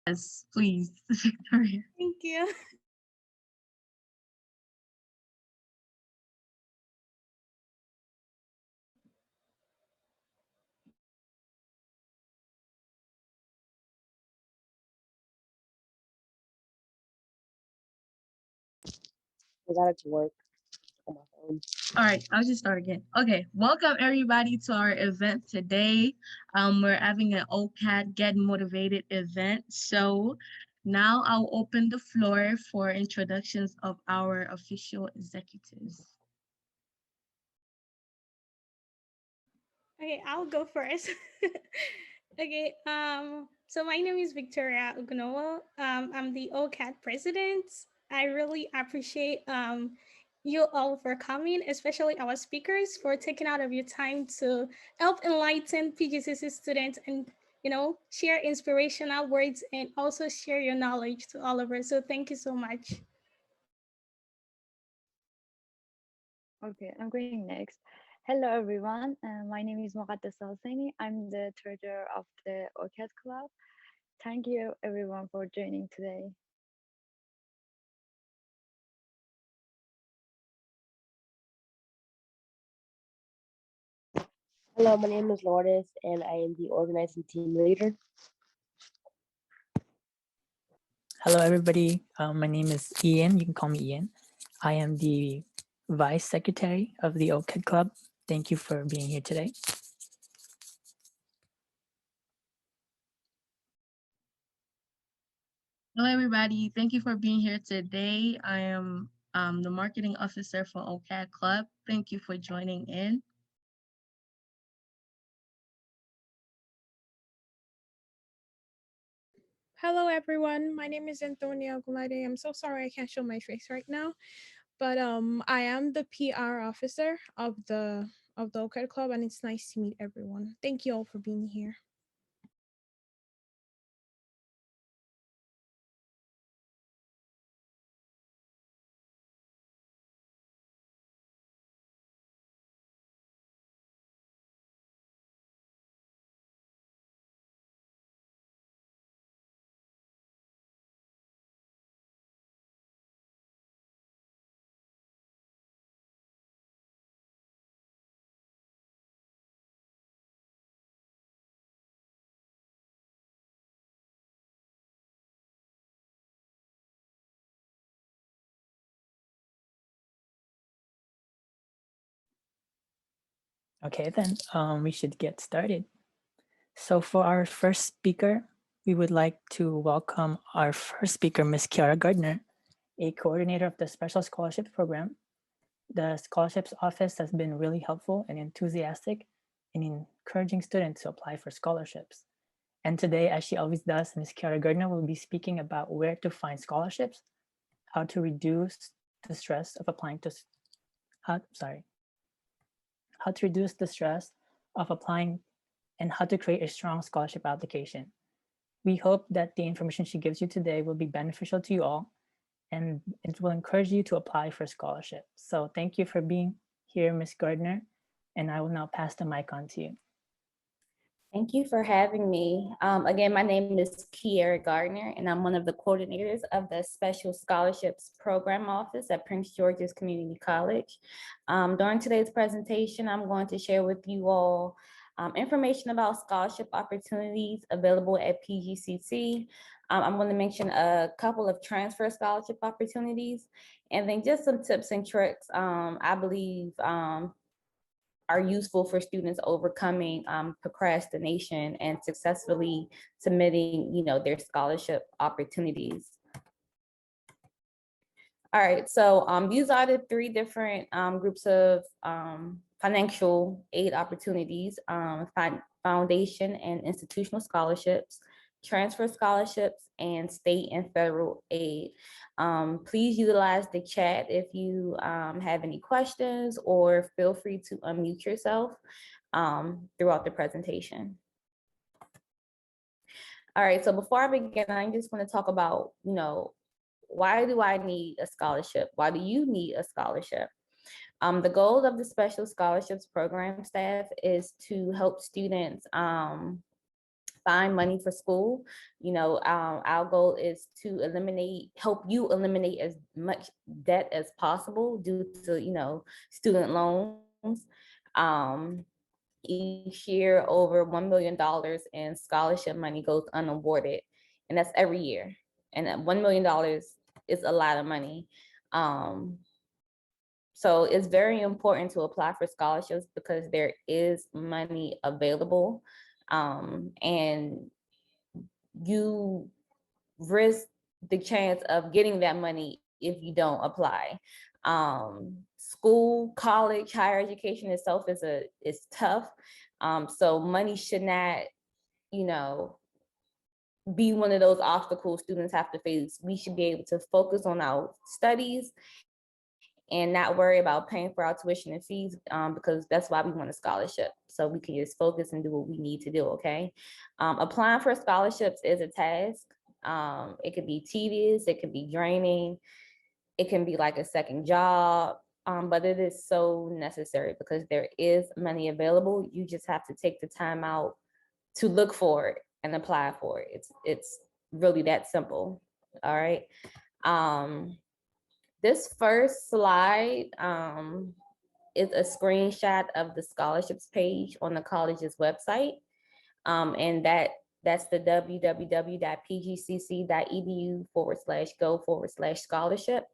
Yes, please, Victoria. Thank you. I got it to work on my phone. All right, I'll just start again. Okay, welcome everybody to our event today. We're having an OCAD Get Motivated event. So now I'll open the floor for introductions of our official executives. Okay, I'll go first. Okay, so my name is Victoria Ugunowo. I'm the OCAD president. I really appreciate you all for coming, especially our speakers for taking out of your time to help enlighten PGCC students and share inspirational words and also share your knowledge to all of us. So thank you so much. Okay, I'm going next. Hello, everyone. My name is Moqaddeh Salsani. I'm the treasurer of the CAD Club. Thank you, everyone, for joining today. Hello, my name is Lourdes, and I am the organizing team leader. Hello, everybody. My name is Ian. You can call me Ian. I am the Vice Secretary of the OCAD Club. Thank you for being here today. Hello everybody, thank you for being here today. I am the marketing officer for OCAD Club. Thank you for joining in. Hello everyone, my name is Antonia Gulade. I'm so sorry I can't show my face right now, but I am the PR officer of the OCAD Club, and it's nice to meet everyone. Thank you all for being here. Okay, then we should get started. So for our first speaker, we would like to welcome our first speaker, Ms. Qiara Gardner, a coordinator of the Special Scholarships Program. The Scholarships Office has been really helpful and enthusiastic in encouraging students to apply for scholarships. And today, as she always does, Ms. Qiara Gardner will be speaking about where to find scholarships, how to reduce the stress of applying to, how to reduce the stress of applying and how to create a strong scholarship application. We hope that the information she gives you today will be beneficial to you all, and it will encourage you to apply for scholarship. So thank you for being here, Ms. Gardner, and I will now pass the mic on to you. Thank you for having me. Again, my name is Qiara Gardner, and I'm one of the coordinators of the Special Scholarships Program Office at Prince George's Community College. During today's presentation, I'm going to share with you all information about scholarship opportunities available at PGCC. I'm going to mention a couple of transfer scholarship opportunities, and then just some tips and tricks I believe are useful for students overcoming procrastination and successfully submitting, their scholarship opportunities. All right, so these are the three different groups of financial aid opportunities: foundation and institutional scholarships, transfer scholarships, and state and federal aid. Please utilize the chat if you have any questions, or feel free to unmute yourself throughout the presentation. All right, so before I begin, I just want to talk about, why do I need a scholarship? Why do you need a scholarship? The goal of the Special Scholarships Program staff is to help students find find money for school. You know, our goal is to help you eliminate as much debt as possible due to, you know, student loans. Each year, over $1 million in scholarship money goes unawarded, and that's every year. And that $1 million is a lot of money. So it's very important to apply for scholarships because there is money available, and you risk the chance of getting that money if you don't apply. School, college, higher education itself is tough. So money should not, you know, be one of those obstacles students have to face. We should be able to focus on our studies and not worry about paying for our tuition and fees, because that's why we want a scholarship. So we can just focus and do what we need to do, okay? Applying for scholarships is a task. It could be tedious, it could be draining, it can be like a second job, but it is so necessary because there is money available. You just have to take the time out to look for it and apply for it. It's really that simple, all right? This first slide is a screenshot of the scholarships page on the college's website. And that's the www.pgcc.edu/go/scholarship.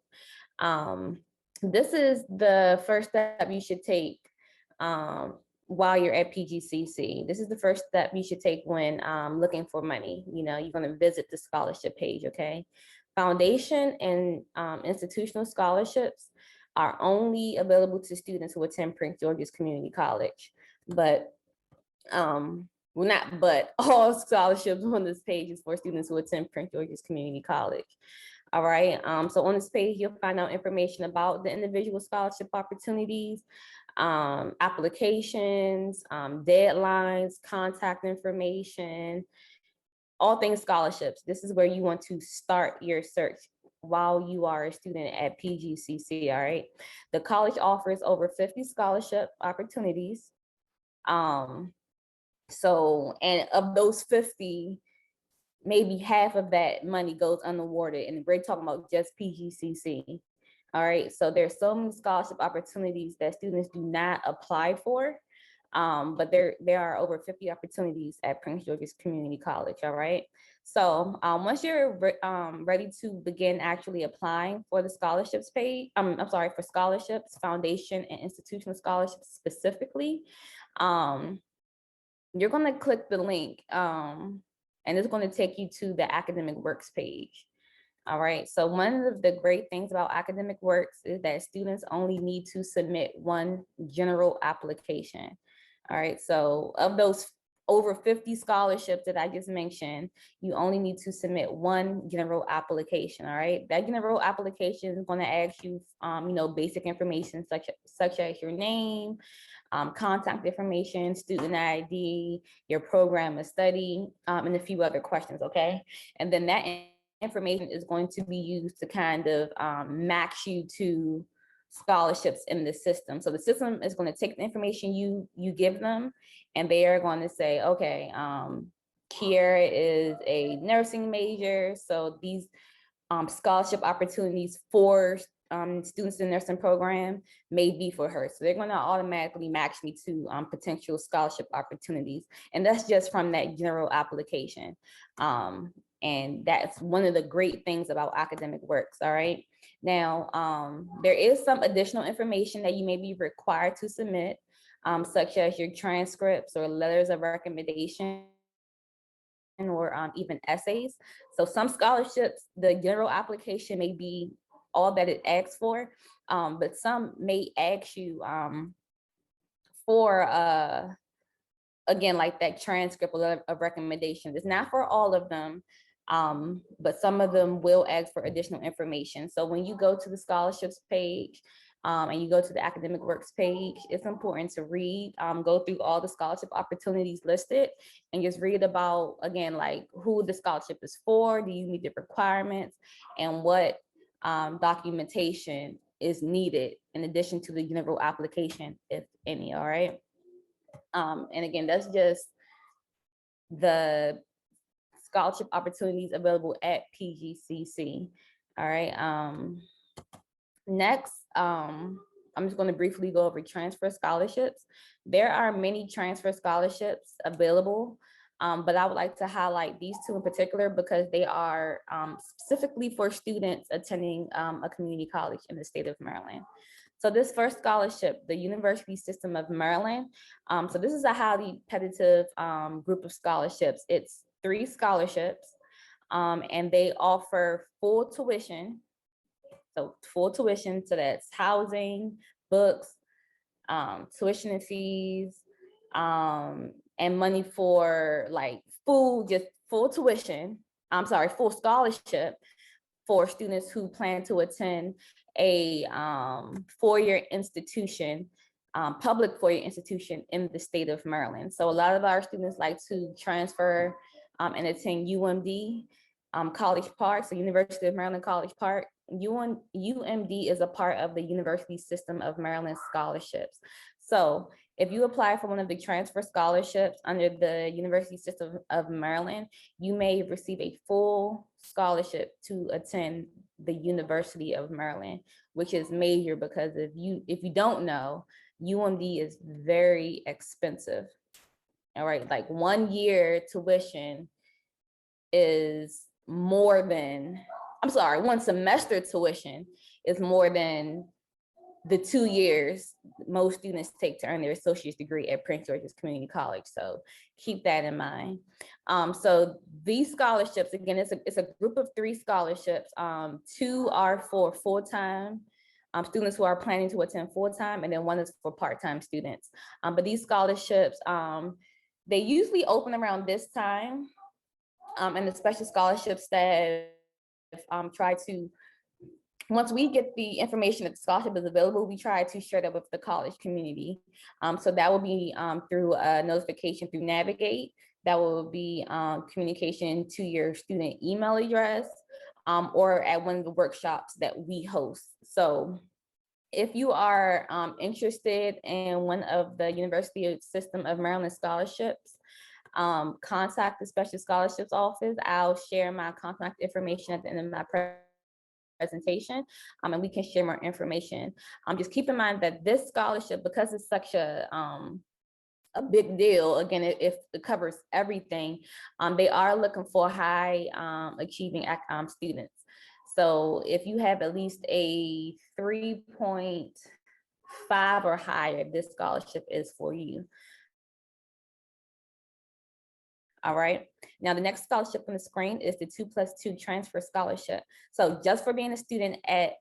This is the first step you should take while you're at PGCC. This is the first step you should take when looking for money. You know, you're going to visit the scholarship page, okay? Foundation and institutional scholarships are only available to students who attend Prince George's Community College. But, well, not but, all scholarships on this page is for students who attend Prince George's Community College. All right, so on this page, you'll find out information about the individual scholarship opportunities, applications, deadlines, contact information, all things scholarships. This is where you want to start your search while you are a student at PGCC, all right? The college offers over 50 scholarship opportunities. So, and of those 50, maybe half of that money goes unawarded, and we're talking about just PGCC. All right, so there's so many scholarship opportunities that students do not apply for, but there are over 50 opportunities at Prince George's Community College. All right, so once you're ready to begin actually applying for the scholarships page, I'm sorry, for scholarships, foundation and institutional scholarships specifically, you're going to click the link, and it's going to take you to the academic works page. All right, so one of the great things about academic works is that students only need to submit one general application. All right, so of those over 50 scholarships that I just mentioned, you only need to submit one general application. All right, that general application is going to ask you, you know, basic information such as your name, contact information, student ID, your program of study, and a few other questions. Okay, and then that information is going to be used to kind of match you to scholarships in the system. So the system is going to take the information you give them, and they are going to say, okay, Qiara is a nursing major, so these scholarship opportunities for students in the nursing program may be for her. So they're going to automatically match me to potential scholarship opportunities. And that's just from that general application. And that's one of the great things about academic works, all right? Now, there is some additional information that you may be required to submit, such as your transcripts or letters of recommendation, or even essays. So some scholarships, the general application may be all that it asks for, but some may ask you for, again, like that transcript of recommendations. It's not for all of them, but some of them will ask for additional information. So when you go to the scholarships page, and you go to the academic works page, it's important to read, go through all the scholarship opportunities listed, and just read about, again, like who the scholarship is for, do you meet the requirements, and what documentation is needed in addition to the general application, if any, all right? And again, that's just the scholarship opportunities available at PGCC. All right. Next, I'm just going to briefly go over transfer scholarships. There are many transfer scholarships available, but I would like to highlight these two in particular because they are specifically for students attending a community college in the state of Maryland. So this first scholarship, the University System of Maryland. So this is a highly competitive group of scholarships. It's 3 scholarships, and they offer full tuition. So full tuition, so that's housing, books, tuition and fees, and money for like food, just full tuition. I'm sorry, full scholarship for students who plan to attend a 4-year institution, public 4-year institution in the state of Maryland. So a lot of our students like to transfer and attend UMD, College Park, so University of Maryland College Park. UMD is a part of the University System of Maryland scholarships. So if you apply for one of the transfer scholarships under the University System of Maryland, you may receive a full scholarship to attend the University of Maryland, which is major because if you don't know, UMD is very expensive. All right, like 1 year tuition is more than, I'm sorry, 1 semester tuition is more than the 2 years most students take to earn their associate's degree at Prince George's Community College. So keep that in mind. So these scholarships, again, it's a group of 3 scholarships. 2 are for full-time students who are planning to attend full-time, and then 1 is for part-time students. But these scholarships, they usually open around this time. And the special scholarships that try to, once we get the information that the scholarship is available, we try to share that with the college community. So that will be through a notification through Navigate. That will be communication to your student email address or at one of the workshops that we host. So if you are interested in one of the University System of Maryland scholarships, contact the Special Scholarships Office. I'll share my contact information at the end of my presentation, and we can share more information. Just keep in mind that this scholarship, because it's such a big deal, again, if it covers everything, they are looking for high achieving students. So if you have at least a 3.5 or higher, this scholarship is for you. All right. Now, the next scholarship on the screen is the 2+2 transfer scholarship. So just for being a student at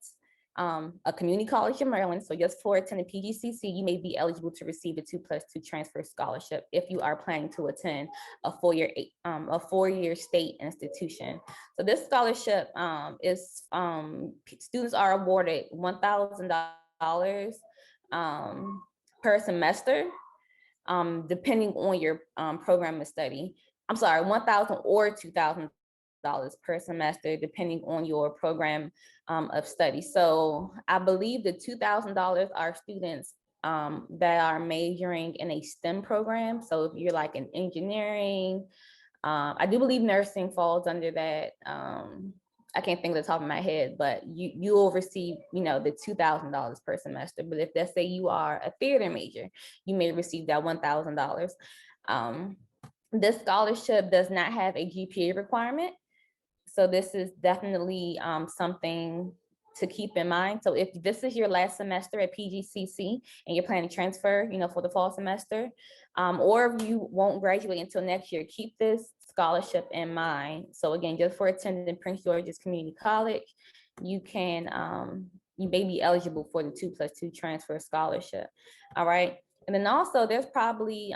a community college in Maryland, so just for attending PGCC, you may be eligible to receive a 2+2 transfer scholarship if you are planning to attend a 4-year state institution. So this scholarship is students are awarded $1,000 per semester, depending on your program of study. I'm sorry, $1,000 or $2,000 per semester, depending on your program of study. So I believe the $2,000 are students that are majoring in a STEM program. So if you're like in engineering, I do believe nursing falls under that. I can't think of the top of my head, but you will receive, the $2,000 per semester. But if let's say you are a theater major, you may receive that $1,000. This scholarship does not have a GPA requirement. So this is definitely something to keep in mind. So if this is your last semester at PGCC and you're planning to transfer, for the fall semester, or if you won't graduate until next year, keep this scholarship in mind. So again, just for attending Prince George's Community College, you may be eligible for the 2+2 transfer scholarship. All right. And then also there's probably,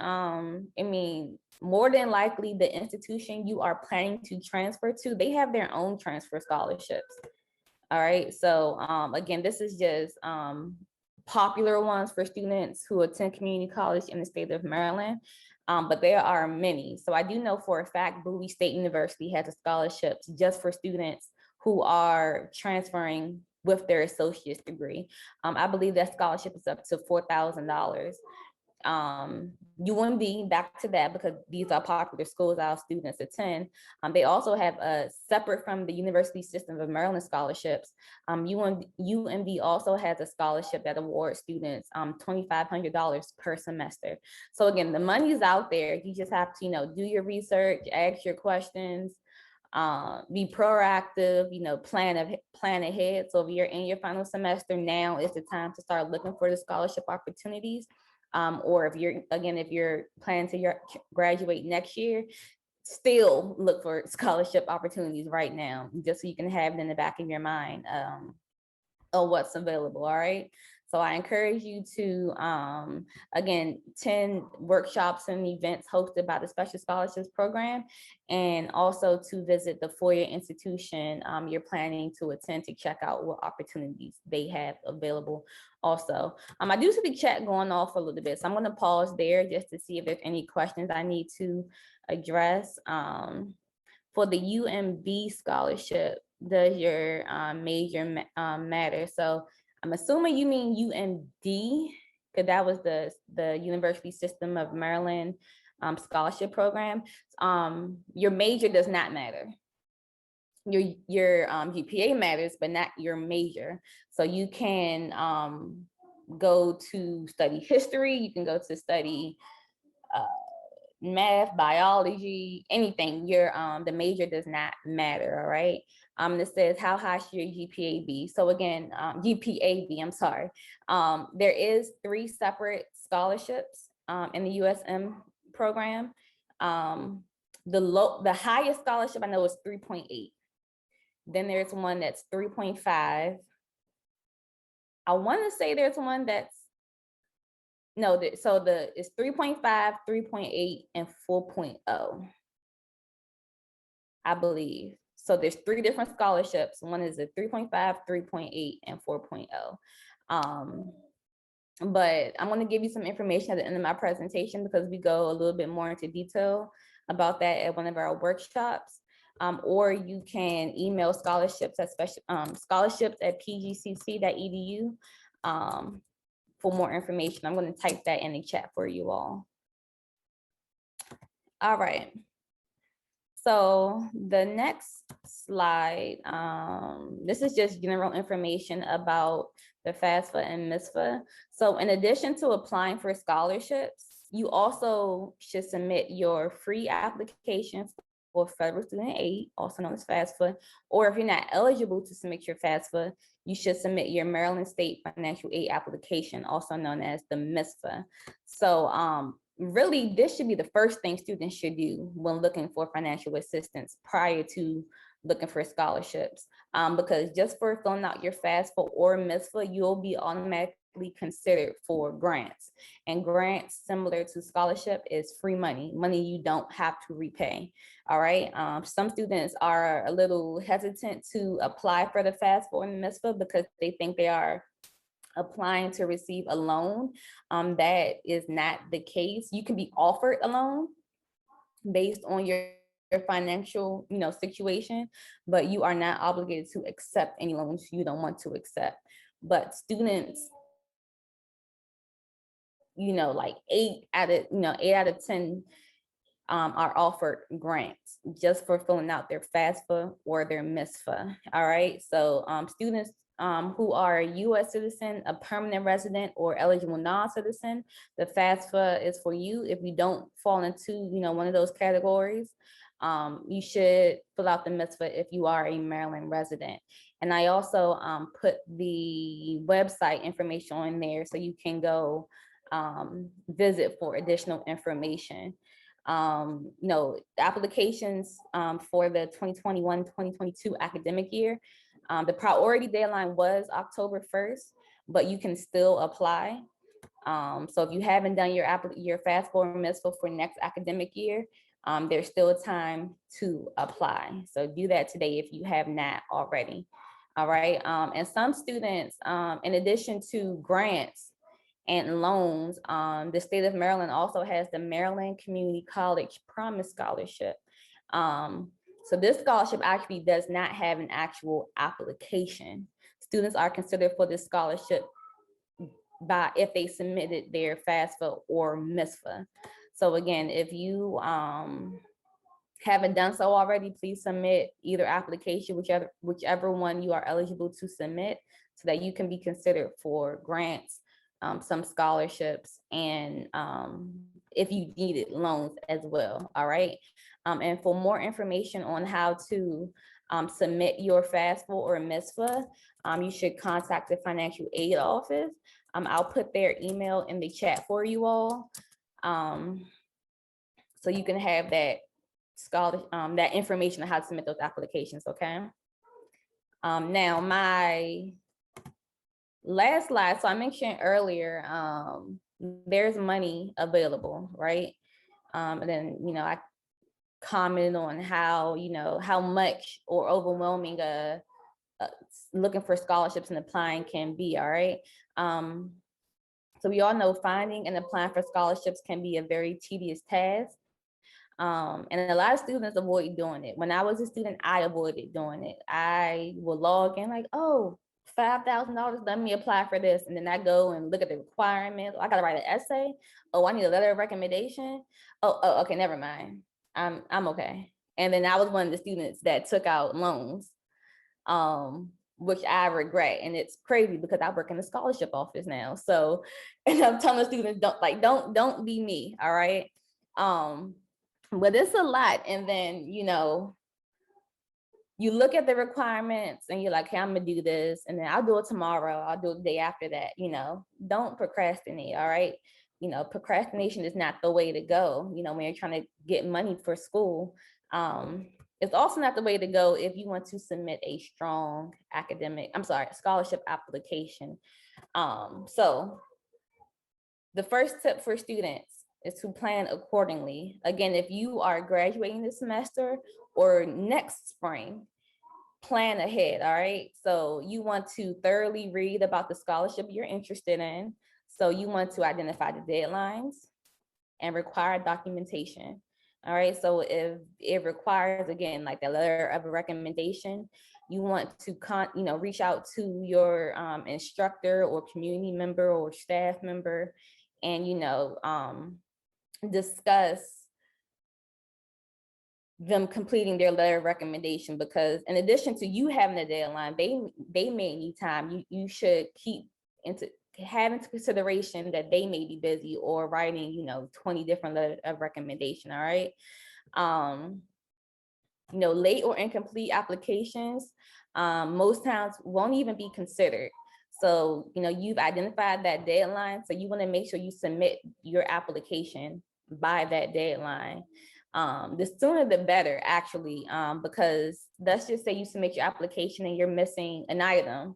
more than likely the institution you are planning to transfer to, they have their own transfer scholarships. All right. So again, this is just popular ones for students who attend community college in the state of Maryland. But there are many. So I do know for a fact, Bowie State University has a scholarship just for students who are transferring with their associate's degree. I believe that scholarship is up to $4,000. UMB, back to that, because these are popular schools our students attend. They also have a separate from the University System of Maryland scholarships. UMB also has a scholarship that awards students $2,500 per semester. So again, the money is out there. You just have to, do your research, ask your questions, be proactive, plan ahead. So if you're in your final semester, now is the time to start looking for the scholarship opportunities. Or if you're planning to graduate next year, still look for scholarship opportunities right now, just so you can have it in the back of your mind of what's available. All right. So I encourage you to, again, attend workshops and events hosted by the Special Scholarships Program, and also to visit the four-year institution you're planning to attend to check out what opportunities they have available also. I do see the chat going off a little bit, so I'm going to pause there just to see if there's any questions I need to address. For the UMB scholarship, does your major matter? So I'm assuming you mean UMD, because that was the University System of Maryland scholarship program. Your major does not matter. Your GPA matters, but not your major. So you can go to study history, you can go to study math, biology, anything. The major does not matter. All right. This says, how high should your GPA be? So again, GPA, I'm sorry. There is 3 separate scholarships in the USM program. The highest scholarship I know is 3.8. Then there's one that's 3.5. I want to say there's one that's it's 3.5, 3.8, and 4.0, I believe. So there's 3 different scholarships. One is a 3.5, 3.8, and 4.0. But I'm going to give you some information at the end of my presentation, because we go a little bit more into detail about that at one of our workshops. Or you can email scholarships at pgcc.edu. For more information. I'm going to type that in the chat for you all. All right. So the next slide, this is just general information about the FAFSA and MISFA. So in addition to applying for scholarships, you also should submit your free application for federal student aid, also known as FAFSA, or if you're not eligible to submit your FAFSA, you should submit your Maryland State Financial Aid application, also known as the MISFA. So really, this should be the first thing students should do when looking for financial assistance prior to looking for scholarships. Because just for filling out your FAFSA or MISFA, you'll be automatically considered for grants. And grants, similar to scholarship, is free money you don't have to repay. All right. Some students are a little hesitant to apply for the FAFSA or the MISFA because they think they are applying to receive a loan. That is not the case. You can be offered a loan based on your financial situation, but you are not obligated to accept any loans you don't want to accept. But students, like 8 out of 10 are offered grants just for filling out their FAFSA or their MISFA. All right. So students who are a U.S. citizen, a permanent resident, or eligible non-citizen, the FAFSA is for you. If you don't fall into one of those categories, you should fill out the MISFA if you are a Maryland resident. And I also put the website information on there so you can go visit for additional information. The applications for the 2021-2022 academic year, the priority deadline was October 1st, but you can still apply. So if you haven't done your FAFSA or MISFA for next academic year, there's still time to apply. So do that today if you have not already. All right. And some students, in addition to grants and loans, the state of Maryland also has the Maryland Community College Promise Scholarship. So this scholarship actually does not have an actual application. Students are considered for this scholarship if they submitted their FAFSA or MISFA. So again, if you haven't done so already, please submit either application, whichever one you are eligible to submit, so that you can be considered for grants, some scholarships, and if you needed loans as well. All right. And for more information on how to submit your FAFSA or MISFA, you should contact the financial aid office. I'll put their email in the chat for you all, so you can have that that information on how to submit those applications. Okay. Now my last slide. So I mentioned earlier, there's money available, right? And then, I commented on how, how much or overwhelming looking for scholarships and applying can be. All right. So we all know finding and applying for scholarships can be a very tedious task. And a lot of students avoid doing it. When I was a student, I avoided doing it. I will log in like, oh, $5,000, let me apply for this. And then I go and look at the requirements. I got to write an essay. Oh, I need a letter of recommendation. Oh, okay, never mind. I'm okay. And then I was one of the students that took out loans, which I regret. And it's crazy because I work in the scholarship office now. So, and I'm telling the students, don't be me. All right. But it's a lot. And then, you look at the requirements and you're like, hey, I'm gonna do this, and then I'll do it tomorrow, I'll do it the day after that. Don't procrastinate. All right. Procrastination is not the way to go, when you're trying to get money for school. It's also not the way to go if you want to submit a strong scholarship application. So the first tip for students is to plan accordingly. Again, if you are graduating this semester or next spring, plan ahead. All right. So you want to thoroughly read about the scholarship you're interested in. So you want to identify the deadlines and required documentation. All right. So if it requires, again, like the letter of a recommendation, you want to reach out to your instructor or community member or staff member and discuss them completing their letter of recommendation, because in addition to you having a deadline, they may need time. You should have into consideration that they may be busy or writing 20 different letters of recommendation. All right. Late or incomplete applications most times won't even be considered. So you've identified that deadline, so you want to make sure you submit your application by that deadline. The sooner the better, actually, because let's just say you submit your application and you're missing an item.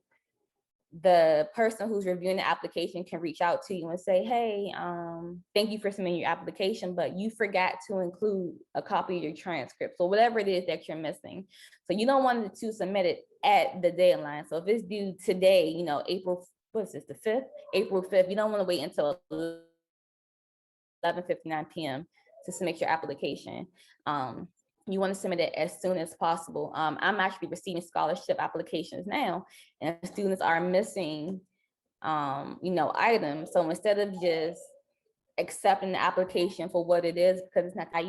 The person who's reviewing the application can reach out to you and say, hey, thank you for submitting your application, but you forgot to include a copy of your transcript. So whatever it is that you're missing. So you don't want to submit it at the deadline. So if it's due today, April, what's this, the 5th? April 5th, you don't want to wait until 11:59 p.m. to submit your application. You want to submit it as soon as possible. I'm actually receiving scholarship applications now, and students are missing, items. So instead of just accepting the application for what it is, because it's not how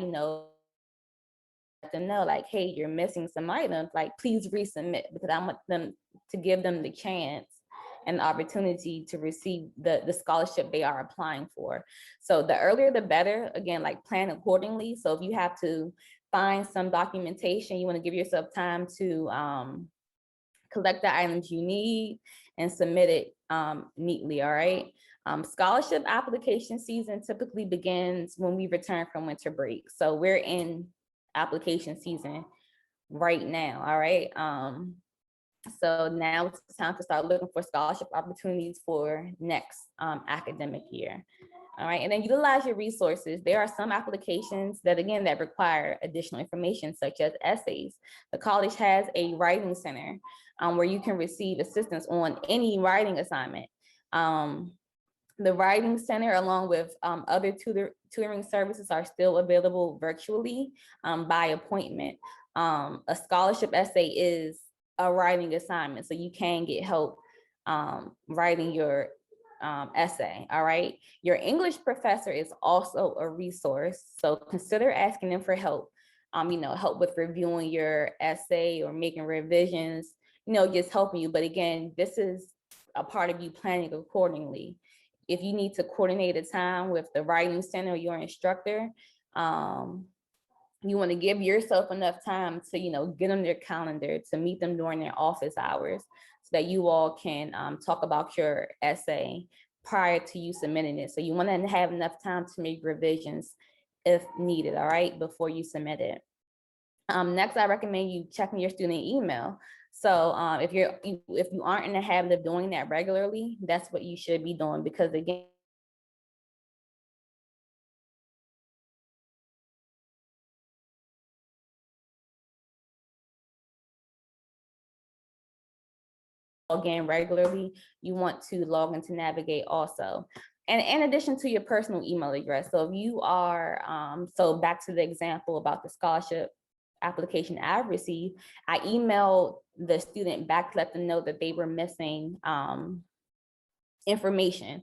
let them know, like, hey, you're missing some items, like, please resubmit, because I want them to give them the chance and the opportunity to receive the scholarship they are applying for. So the earlier the better. Again, like, plan accordingly. So if you have to find some documentation, you want to give yourself time to collect the items you need and submit it neatly. All right. Scholarship application season typically begins when we return from winter break. So we're in application season right now. All right. So now it's time to start looking for scholarship opportunities for next academic year. All right, and then utilize your resources. There are some applications that require additional information, such as essays. The college has a writing center where you can receive assistance on any writing assignment. The writing center, along with other tutoring services, are still available virtually by appointment. A scholarship essay is a writing assignment, so you can get help writing your essay, all right? Your English professor is also a resource, so consider asking them for help, help with reviewing your essay or making revisions, just helping you. But again, this is a part of you planning accordingly. If you need to coordinate a time with the writing center or your instructor, you want to give yourself enough time to, get on their calendar to meet them during their office hours so that you all can talk about your essay prior to you submitting it. So you want to have enough time to make revisions if needed, all right, before you submit it. Next, I recommend you checking your student email. So if you aren't in the habit of doing that regularly, that's what you should be doing, because again, regularly, you want to log into Navigate also. And in addition to your personal email address. So if you are, so back to the example about the scholarship application I received, I emailed the student back to let them know that they were missing information.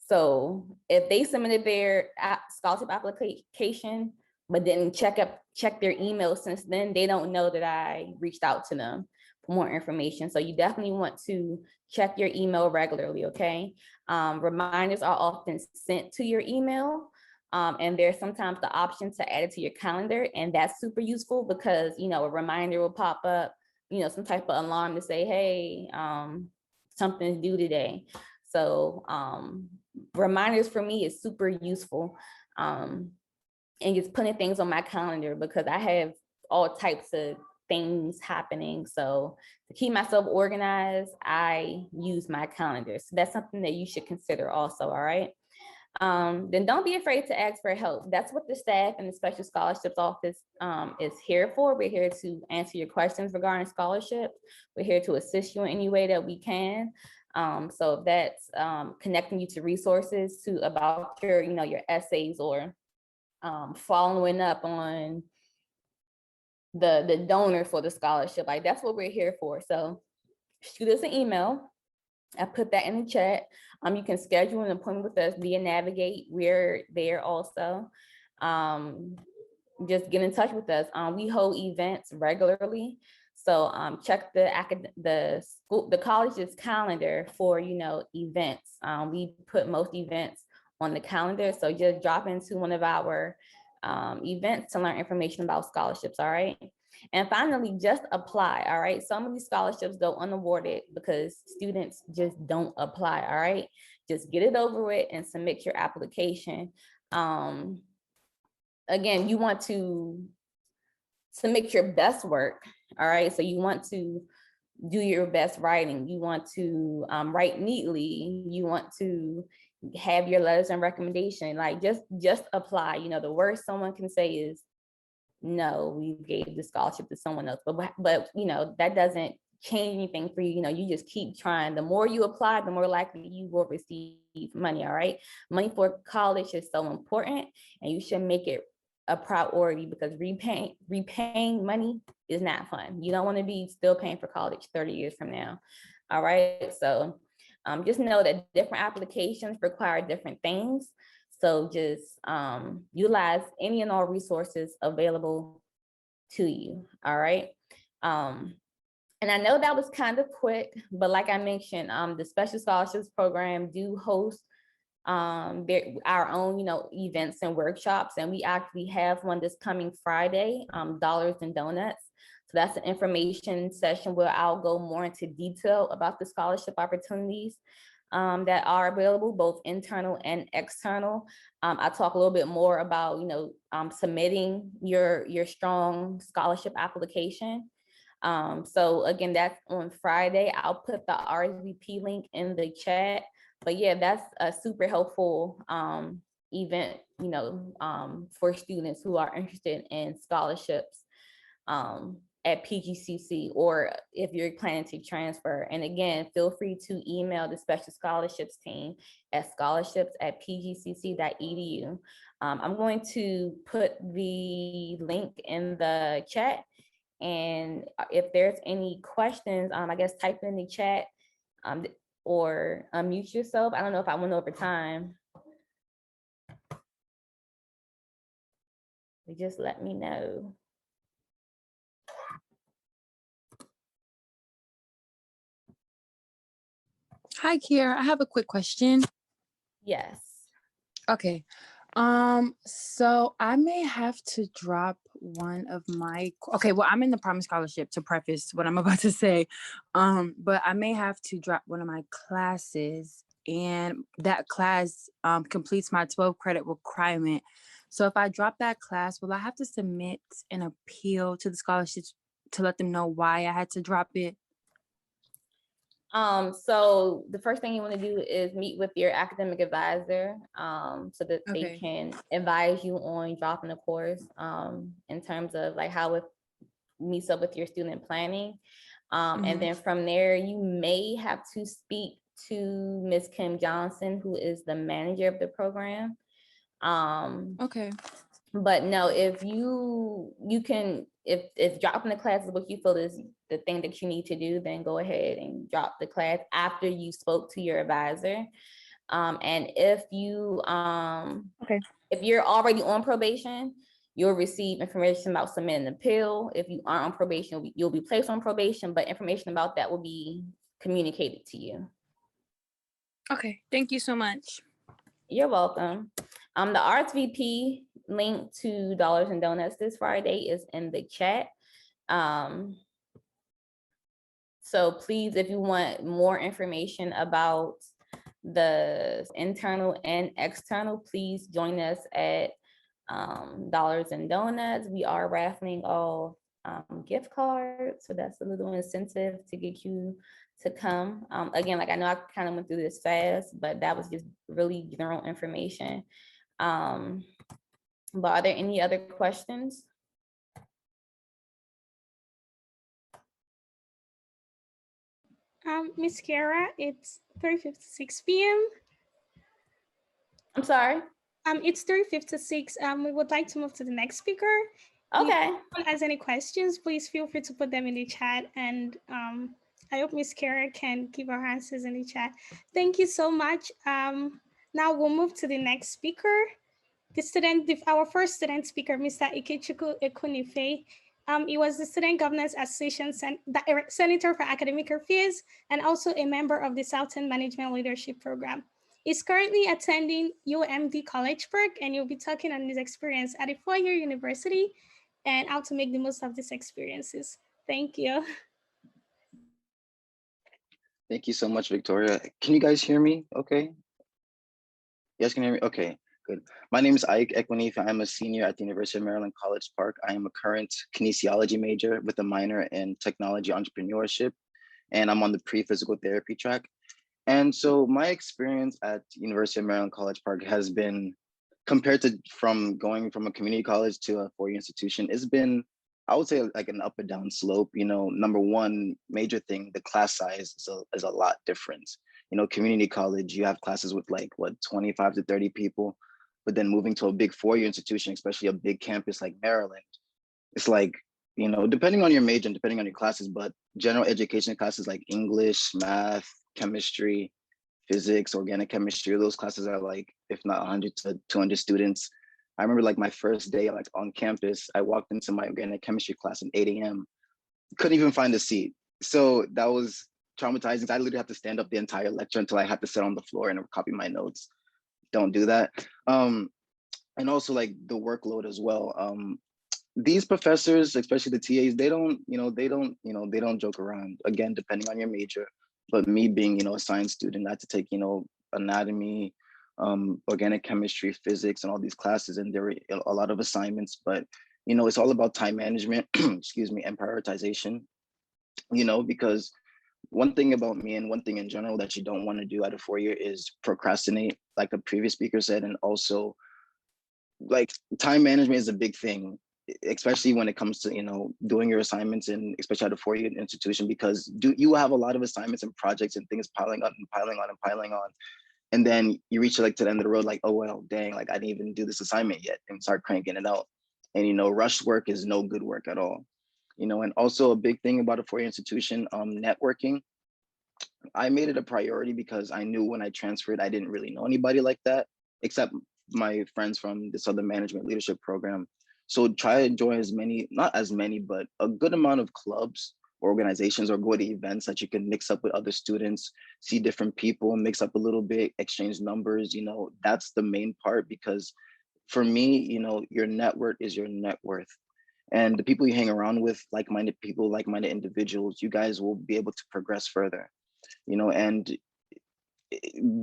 So if they submitted their scholarship application, but didn't check their email since then, they don't know that I reached out to them for more information. So you definitely want to check your email regularly, okay? Reminders are often sent to your email. And there's sometimes the option to add it to your calendar, and that's super useful because, a reminder will pop up, some type of alarm to say, hey, something's due today. So reminders for me is super useful. And just putting things on my calendar because I have all types of things happening. So to keep myself organized, I use my calendar. So that's something that you should consider also, all right? Then don't be afraid to ask for help. That's what the staff and the Special Scholarships Office is here for. We're here to answer your questions regarding scholarships. We're here to assist you in any way that we can. So that's connecting you to resources about your essays, or following up on the donor for the scholarship. Like, that's what we're here for. So shoot us an email. I put that in the chat. You can schedule an appointment with us via Navigate. We're there also. Just get in touch with us. We hold events regularly. So check the college's calendar for events. We put most events on the calendar. So just drop into one of our events to learn information about scholarships, all right? And finally, just apply, all right? Some of these scholarships go unawarded because students just don't apply, all right? Just get it over with and submit your application. Again, you want to submit your best work, all right? So you want to do your best writing. You want to write neatly. You want to have your letters and recommendation. Like, just apply. The worst someone can say is, no, we gave the scholarship to someone else. But that doesn't change anything for you. You just keep trying. The more you apply, the more likely you will receive money, all right? Money for college is so important, and you should make it a priority because repaying money is not fun. You don't want to be still paying for college 30 years from now, all right? So just know that different applications require different things. So just utilize any and all resources available to you, all right? And I know that was kind of quick, but like I mentioned, the Special Scholarships Program do host our own, events and workshops. And we actually have one this coming Friday, Dollars and Donuts. So that's an information session where I'll go more into detail about the scholarship opportunities that are available, both internal and external. I talk a little bit more about, submitting your strong scholarship application. So again, that's on Friday. I'll put the RSVP link in the chat. But yeah, that's a super helpful event, for students who are interested in scholarships at PGCC, or if you're planning to transfer. And again, feel free to email the Special Scholarships team at scholarships@pgcc.edu. I'm going to put the link in the chat. And if there's any questions, I guess type in the chat. or unmute yourself. I don't know if I went over time. Just let me know. Hi, Qiara. I have a quick question. Yes. Okay. So I may have to drop one of my, okay, well, I'm in the Promise Scholarship to preface what I'm about to say. But I may have to drop one of my classes, and that class completes my 12 credit requirement. So if I drop that class, will I have to submit an appeal to the scholarships to let them know why I had to drop it? So the first thing you want to do is meet with your academic advisor, so that they can advise you on dropping the course, in terms of like how it meets up with your student planning. And then from there, you may have to speak to Ms. Kim Johnson, who is the manager of the program. But no, if if dropping the class is what you feel is the thing that you need to do, then go ahead and drop the class after you spoke to your advisor. And if you if you're already on probation, you'll receive information about submitting an appeal. If you aren't on probation, you'll be placed on probation, but information about that will be communicated to you. Okay, thank you so much. You're welcome. The RSVP link to Dollars and Donuts this Friday is in the chat. So please, if you want more information about the internal and external, please join us at Dollars and Donuts. We are raffling off gift cards, so that's a little incentive to get you to come. Again, like I know I kind of went through this fast, but that was just really general information. But are there any other questions? Miss Qiara, it's 3:56 p.m. I'm sorry? It's 3:56. We would like to move to the next speaker. Okay. If anyone has any questions, please feel free to put them in the chat, and I hope Miss Qiara can give our answers in the chat. Thank you so much. Now we'll move to the next speaker. Our first student speaker, Mr. Ikechukwu Ekwunife. He was the Student Governors Association Senator for Academic Affairs and also a member of the Southern Management Leadership Program. He's currently attending UMD Collegeburg, and he'll be talking on his experience at a four-year university and how to make the most of these experiences. Thank you. Thank you so much, Victoria. Can you guys hear me okay? Yes, can you hear me? Okay, good. My name is Ikechukwu Ekwunife. I'm a senior at the University of Maryland, College Park. I am a current kinesiology major with a minor in technology entrepreneurship, and I'm on the pre-physical therapy track. And so my experience at University of Maryland, College Park has been, compared to going from a community college to a four-year institution, it's been, I would say, like an up and down slope. You know, number one major thing, the class size is a lot different. You know, community college, you have classes with like, what, 25 to 30 people, but then moving to a big four-year institution, especially a big campus like Maryland, it's like, you know, depending on your major and depending on your classes, but general education classes like English, math, chemistry, physics, organic chemistry, those classes are like, if not 100 to 200 students. I remember like my first day like on campus, I walked into my organic chemistry class at 8 a.m. Couldn't even find a seat. So that was traumatizing. I literally had to stand up the entire lecture until I had to sit on the floor and copy my notes. Don't do that. And also like the workload as well. These professors, especially the TAs, they don't joke around, again, depending on your major. But me being, you know, a science student, I had to take, you know, anatomy, organic chemistry, physics, and all these classes, and there were a lot of assignments, but, you know, it's all about time management, excuse me, and prioritization, you know, because one thing about me and one thing in general that you don't want to do at a four-year is procrastinate, like the previous speaker said, and also like time management is a big thing, especially when it comes to, you know, doing your assignments, and especially at a four-year institution, because you have a lot of assignments and projects and things piling up and piling on and piling on, and then you reach like to the end of the road like, oh well, dang, like I didn't even do this assignment yet, and start cranking it out. And you know, rushed work is no good work at all, you know. And also a big thing about a four-year institution, networking. I made it a priority because I knew when I transferred, I didn't really know anybody like that, except my friends from this other management leadership program. So try to join as many, not as many, but a good amount of clubs, organizations, or go to events that you can mix up with other students, see different people, mix up a little bit, exchange numbers. That's the main part, because for me, your network is your net worth. And the people you hang around with, like-minded people, like-minded individuals, you guys will be able to progress further. And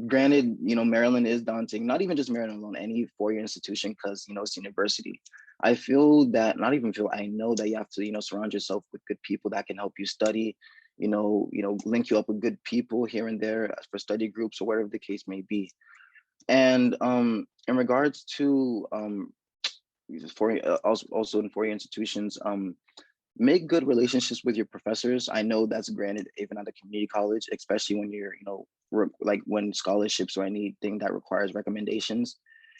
granted, Maryland is daunting, not even just Maryland alone, any four-year institution, because, it's university. I know that you have to, surround yourself with good people that can help you study, link you up with good people here and there for study groups or whatever the case may be. And in regards to also in four-year institutions, make good relationships with your professors. I know that's granted even at a community college, especially when you're, like when scholarships or anything that requires recommendations.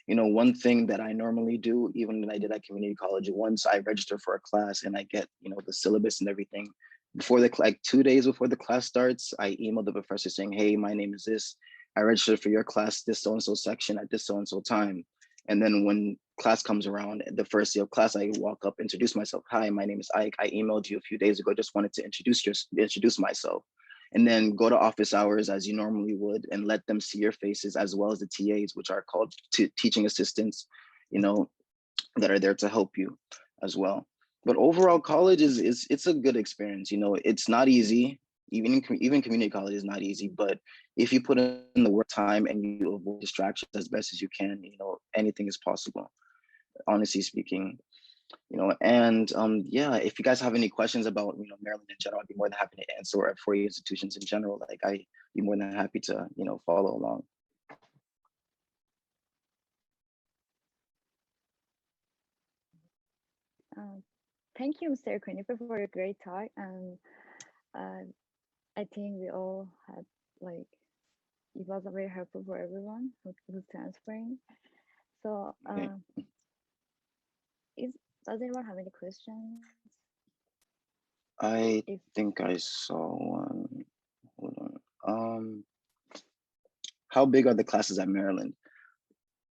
One thing that I normally do, even when I did at community college, once I register for a class and I get, the syllabus and everything, before like 2 days before the class starts, I email the professor saying, hey, my name is this. I registered for your class, this so-and-so section at this so-and-so time. And then when class comes around, the first day of class, I walk up, introduce myself. Hi, my name is Ike. I emailed you a few days ago. Just wanted to introduce myself. And then go to office hours as you normally would and let them see your faces, as well as the TAs, which are called teaching assistants, that are there to help you as well. But overall, college it's a good experience. It's not easy. Even community college is not easy, but if you put in the work time and you avoid distractions as best as you can, anything is possible, honestly speaking. And yeah, if you guys have any questions about Maryland in general, I'd be more than happy to answer, or for institutions in general. Like, I'd be more than happy to follow along. Thank you, Mr. Ekwunife, for a great talk. And I think we all had it was very helpful for everyone who's transferring. So does anyone have any questions? I think I saw one. Hold on. How big are the classes at Maryland?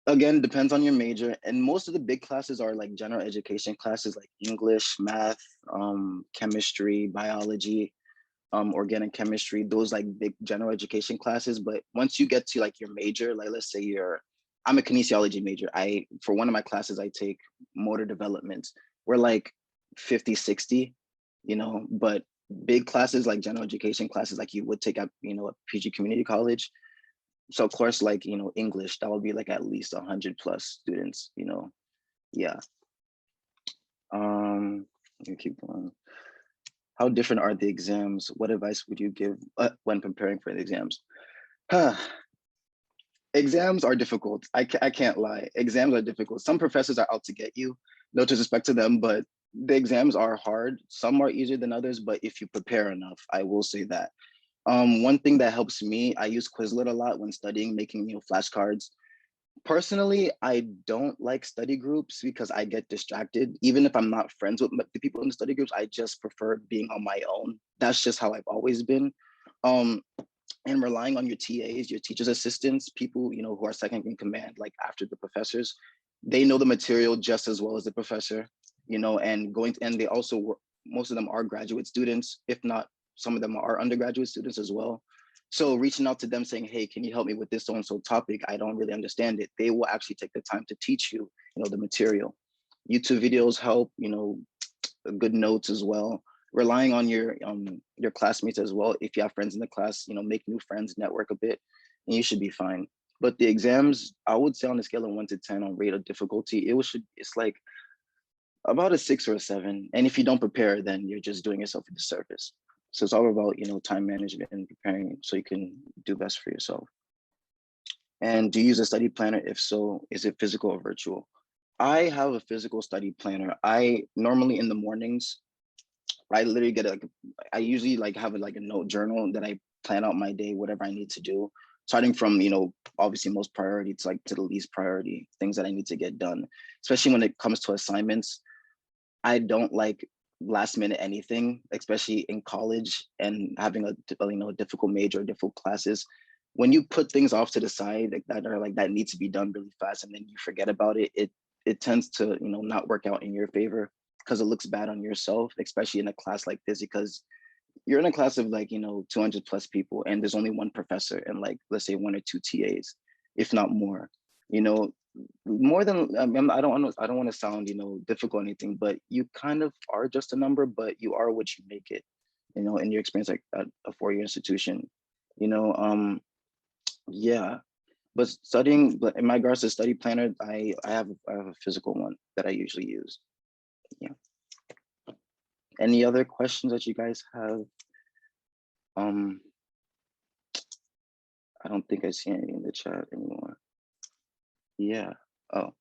Again, depends on your major, and most of the big classes are like general education classes, like English, math, chemistry, biology, organic chemistry, those like big general education classes. But once you get to like your major, like let's say I'm a kinesiology major. For one of my classes, I take motor development. We're like 50, 60, but big classes like general education classes, like you would take at, a PG community college. So of course, like, English, that would be like at least 100 plus students, yeah. Let me keep going. How different are the exams? What advice would you give when preparing for the exams? Exams are difficult. I can't lie. Exams are difficult. Some professors are out to get you. No disrespect to them, but the exams are hard. Some are easier than others, but if you prepare enough, I will say that. One thing that helps me, I use Quizlet a lot when studying, making flashcards. Personally, I don't like study groups because I get distracted. Even if I'm not friends with the people in the study groups, I just prefer being on my own. That's just how I've always been. And relying on your TAs, your teachers' assistants, people who are second in command, like after the professors, they know the material just as well as the professor. And they also most of them are graduate students, if not some of them are undergraduate students as well. So reaching out to them saying, hey, can you help me with this so-and-so topic? I don't really understand it. They will actually take the time to teach you, the material. YouTube videos help, good notes as well. Relying on your classmates as well. If you have friends in the class, make new friends, network a bit, and you should be fine. But the exams, I would say on a scale of 1 to 10 on rate of difficulty, it's like about a 6 or a 7. And if you don't prepare, then you're just doing yourself a disservice. So it's all about, time management and preparing so you can do best for yourself. And do you use a study planner? If so, is it physical or virtual? I have a physical study planner. I normally in the mornings, I literally I usually have a note journal that I plan out my day, whatever I need to do, starting from, obviously most priority to the least priority, things that I need to get done, especially when it comes to assignments. I don't like last minute anything, especially in college and having a difficult major, difficult classes. When you put things off to the side that need to be done really fast, and then you forget about it, it tends to not work out in your favor, because it looks bad on yourself, especially in a class like this, because you're in a class of 200 plus people, and there's only one professor and let's say 1 or 2 TAs, if not more. More than I don't want to sound difficult or anything, but you kind of are just a number, but you are what you make it. In your experience at a 4-year institution, yeah. But in my regards to study planner, I have a physical one that I usually use. Yeah. Any other questions that you guys have? I don't think I see any in the chat anymore. Yeah. Oh,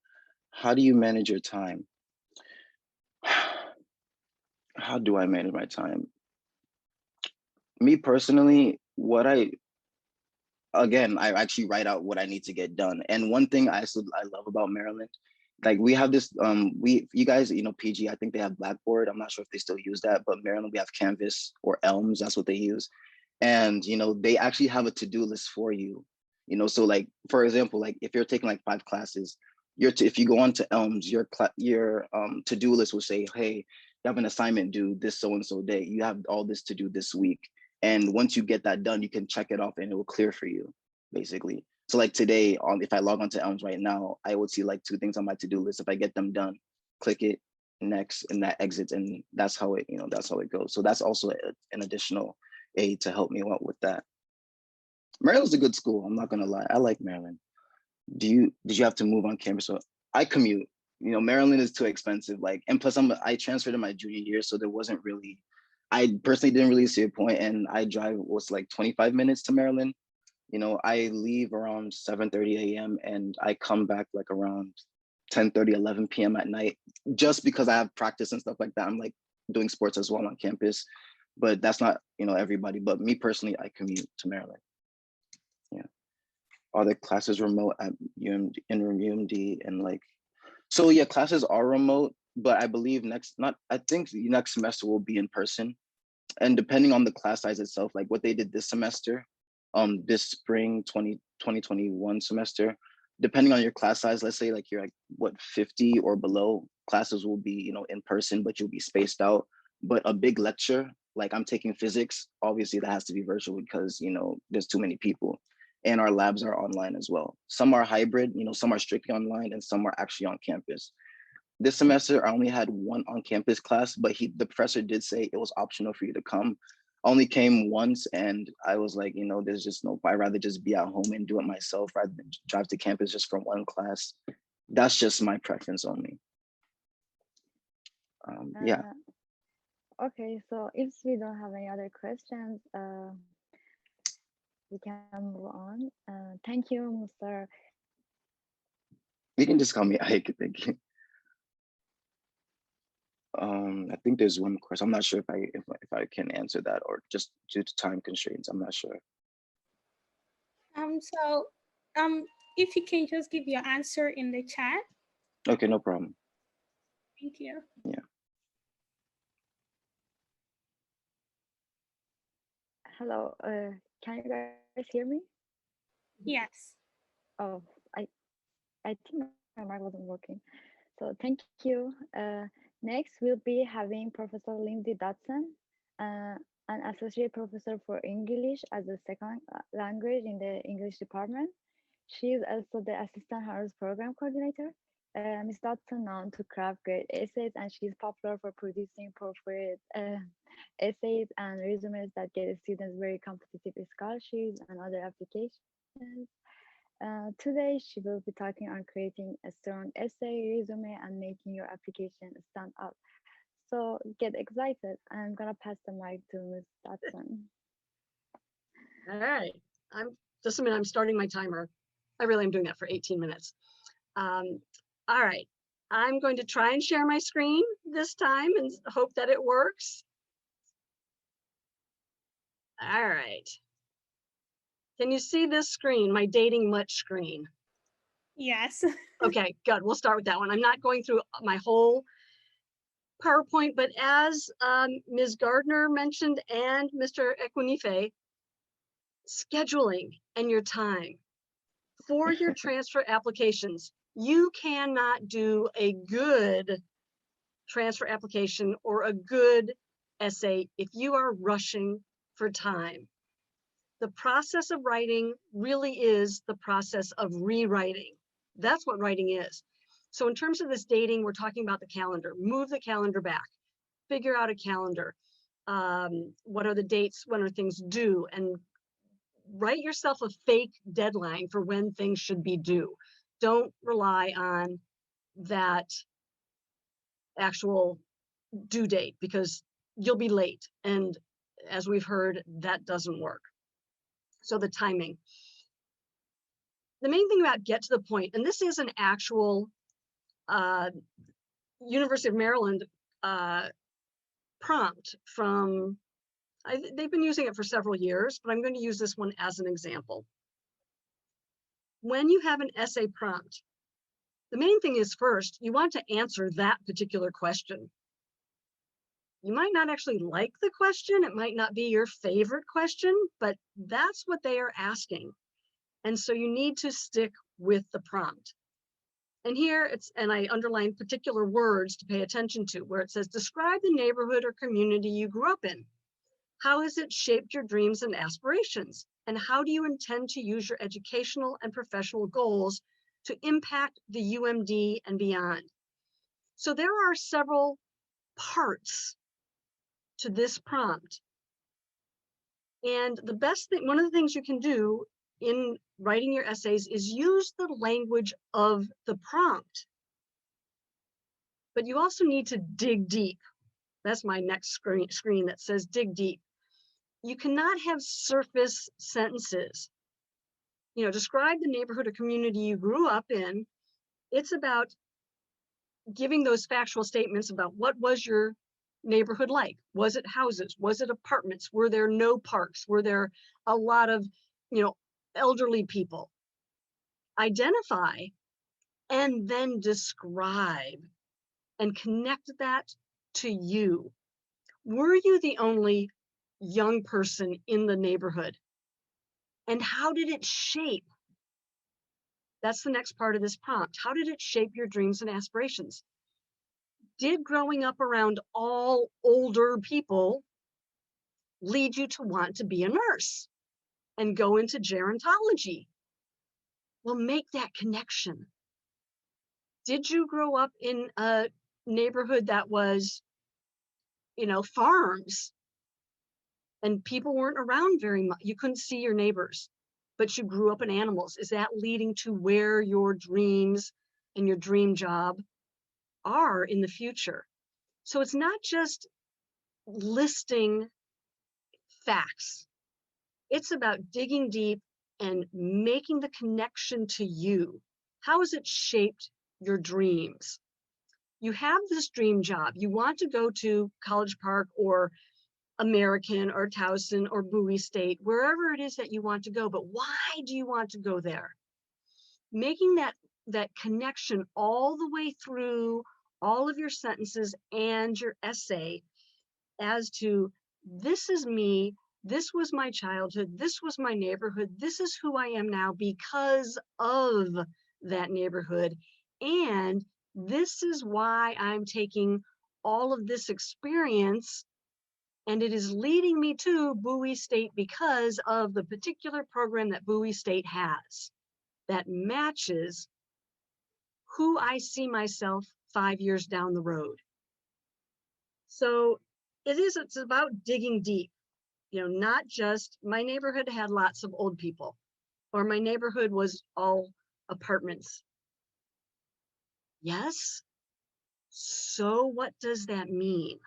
how do you manage your time? How do I manage my time? Me personally, I actually write out what I need to get done. And one thing I love about Maryland, we have this, you guys, PG, I think they have Blackboard. I'm not sure if they still use that, but Maryland, we have Canvas or Elms, that's what they use. And, they actually have a to-do list for you. So for example, if you're taking 5 classes, if you go on to Elms, your to-do list will say, hey, you have an assignment due this so-and-so day. You have all this to do this week. And once you get that done, you can check it off and it will clear for you, basically. So today, if I log onto Elms right now, I would see 2 things on my to-do list. If I get them done, click it, next, and that exits, and that's how it goes. So that's also an additional aid to help me out with that. Maryland's a good school, I'm not gonna lie. I like Maryland. Did you have to move on campus? So I commute. Maryland is too expensive. And plus I transferred in my junior year, so there wasn't really, I personally didn't really see a point, and I drive 25 minutes to Maryland. I leave around 7:30 a.m. and I come back around 10:30, 11 p.m. at night, just because I have practice and stuff like that. I'm doing sports as well on campus, but that's not, everybody. But me personally, I commute to Maryland. Yeah. Are the classes remote at UMD and so yeah, classes are remote, but I believe I think the next semester will be in person. And depending on the class size itself, what they did this semester, this spring 2021 semester, depending on your class size, let's say you're 50 or below, classes will be in person, but you'll be spaced out. But a big lecture, I'm taking physics, obviously that has to be virtual because there's too many people, and our labs are online as well. Some are hybrid, some are strictly online, and some are actually on campus. This semester, I only had 1 on-campus class, but the professor did say it was optional for you to come. I only came once, and I was like, there's just no, I'd rather just be at home and do it myself rather than drive to campus just for 1 class. That's just my preference only. Yeah. Okay, so if we don't have any other questions, we can move on. Thank you, Mr. You can just call me Ike, thank you. I think there's one question. I'm not sure if I can answer that, or just due to time constraints, I'm not sure. If you can just give your answer in the chat. Okay, no problem. Thank you. Yeah. Hello, can you guys hear me? Yes. Oh, I think my mic wasn't working. So thank you. Next, we'll be having Professor Lindsey Dodson, an associate professor for English as a second language in the English department. She is also the assistant honors program coordinator. Ms. Dodson known to craft great essays, and she's popular for producing appropriate essays and resumes that get students very competitive scholarships and other applications. Today, she will be talking on creating a strong essay, resume, and making your application stand out. So get excited. I'm gonna pass the mic to Ms. Dodson. All right, just a minute, I'm starting my timer. I really am doing that for 18 minutes. All right, I'm going to try and share my screen this time and hope that it works. All right. Can you see this screen, my dating much screen? Yes. Okay, good. We'll start with that one. I'm not going through my whole PowerPoint, but as Ms. Gardner mentioned and Mr. Ekwunife, scheduling and your time for your transfer applications. You cannot do a good transfer application or a good essay if you are rushing for time. The process of writing really is the process of rewriting. That's what writing is. So in terms of this dating, we're talking about the calendar. Move the calendar back. Figure out a calendar. What are the dates? When are things due? And write yourself a fake deadline for when things should be due. Don't rely on that actual due date because you'll be late. And as we've heard, that doesn't work. So the timing. The main thing about get to the point, and this is an actual University of Maryland prompt from, they've been using it for several years, but I'm going to use this one as an example. When you have an essay prompt, the main thing is first, you want to answer that particular question. You might not actually like the question. It might not be your favorite question, but that's what they are asking. And so you need to stick with the prompt. And here it's, and I underline particular words to pay attention to, where it says, describe the neighborhood or community you grew up in. How has it shaped your dreams and aspirations? And how do you intend to use your educational and professional goals to impact the UMD and beyond? So there are several parts to this prompt. And the best thing, one of the things you can do in writing your essays is use the language of the prompt. But you also need to dig deep. That's my next screen that says dig deep. You cannot have surface sentences. You know, describe the neighborhood or community you grew up in. It's about giving those factual statements about what was your neighborhood like. Was it houses? Was it apartments? Were there no parks? Were there a lot of, elderly people? Identify and then describe and connect that to you. Were you the only young person in the neighborhood? And how did it shape? That's the next part of this prompt. How did it shape your dreams and aspirations? Did growing up around all older people lead you to want to be a nurse and go into gerontology? Well, make that connection. Did you grow up in a neighborhood that was, farms and people weren't around very much? You couldn't see your neighbors, but you grew up in animals. Is that leading to where your dreams and your dream job are in the future? So it's not just listing facts. It's about digging deep and making the connection to you. How has it shaped your dreams? You have this dream job. You want to go to College Park or American or Towson or Bowie State, wherever it is that you want to go, but why do you want to go there? Making that connection all the way through all of your sentences and your essay as to, this is me, this was my childhood, this was my neighborhood, this is who I am now because of that neighborhood, and this is why I'm taking all of this experience and it is leading me to Bowie State because of the particular program that Bowie State has that matches who I see myself 5 years down the road. So it's about digging deep, not just my neighborhood had lots of old people or my neighborhood was all apartments. Yes. So what does that mean?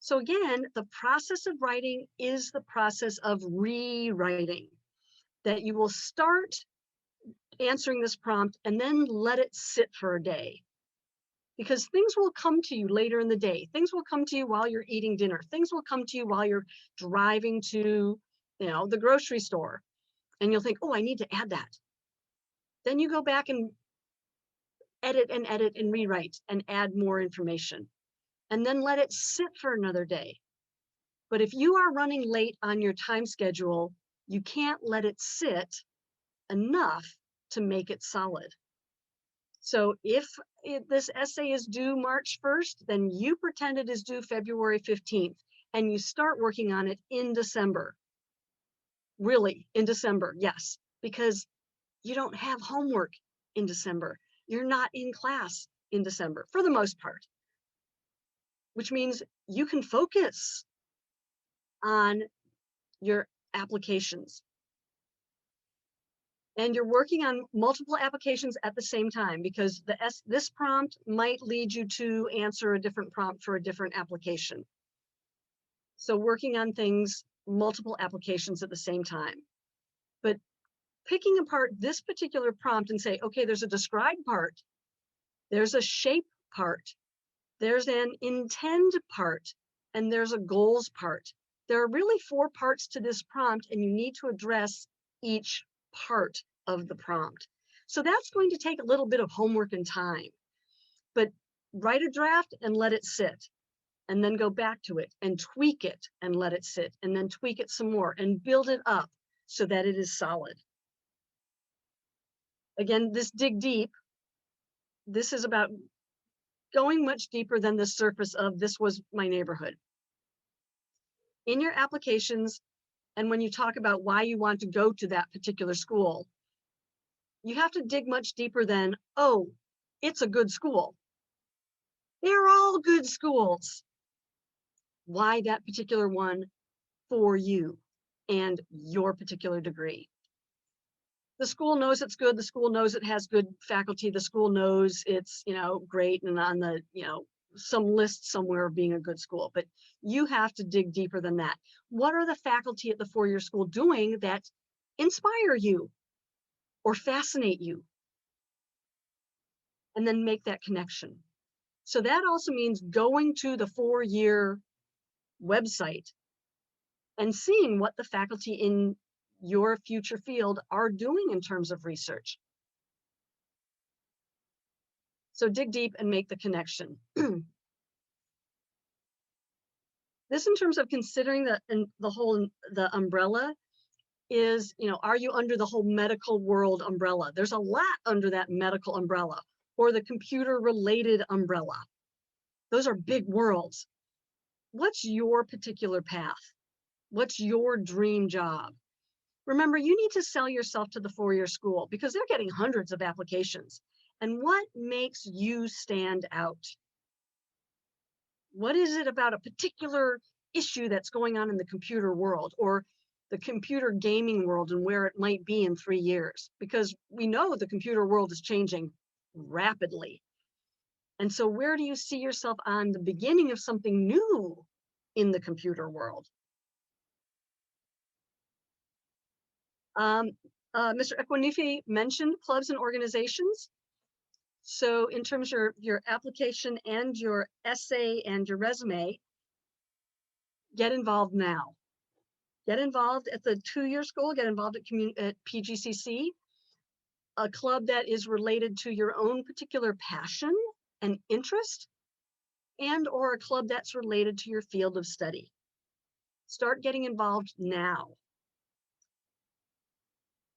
So again, the process of writing is the process of rewriting, that you will start answering this prompt and then let it sit for a day. Because things will come to you later in the day. Things will come to you while you're eating dinner. Things will come to you while you're driving to, the grocery store. And you'll think, oh, I need to add that. Then you go back and edit and rewrite and add more information, and then let it sit for another day. But if you are running late on your time schedule, you can't let it sit enough to make it solid. So if this essay is due March 1st, then you pretend it is due February 15th, and you start working on it in December. Really, in December, yes, because you don't have homework in December. You're not in class in December for the most part, which means you can focus on your applications. And you're working on multiple applications at the same time, because this prompt might lead you to answer a different prompt for a different application. So working on things, multiple applications at the same time. But picking apart this particular prompt and say, okay, there's a describe part, there's a shape part, there's an intend part, and there's a goals part. There are really 4 parts to this prompt, and you need to address each part of the prompt. So that's going to take a little bit of homework and time, but write a draft and let it sit, and then go back to it and tweak it and let it sit, and then tweak it some more and build it up so that it is solid. Again, this dig deep, this is about going much deeper than the surface of this was my neighborhood. In your applications, and when you talk about why you want to go to that particular school, you have to dig much deeper than, oh, it's a good school. They're all good schools. Why that particular one for you and your particular degree? The school knows it's good. The school knows it has good faculty. The school knows it's, great and on the, some list somewhere of being a good school, but you have to dig deeper than that. What are the faculty at the 4-year school doing that inspire you or fascinate you? And then make that connection. So that also means going to the 4-year website and seeing what the faculty in your future field are doing in terms of research. So dig deep and make the connection. This, in terms of considering the umbrella, is, are you under the whole medical world umbrella? There's a lot under that medical umbrella, or the computer related umbrella. Those are big worlds. What's your particular path? What's your dream job? Remember, you need to sell yourself to the 4-year school because they're getting hundreds of applications. And what makes you stand out? What is it about a particular issue that's going on in the computer world or the computer gaming world and where it might be in 3 years? Because we know the computer world is changing rapidly. And so where do you see yourself on the beginning of something new in the computer world? Mr. Ekwunife mentioned clubs and organizations. So in terms of your application and your essay and your resume, get involved now. Get involved at the 2-year school, get involved at PGCC, a club that is related to your own particular passion and interest, and or a club that's related to your field of study. Start getting involved now.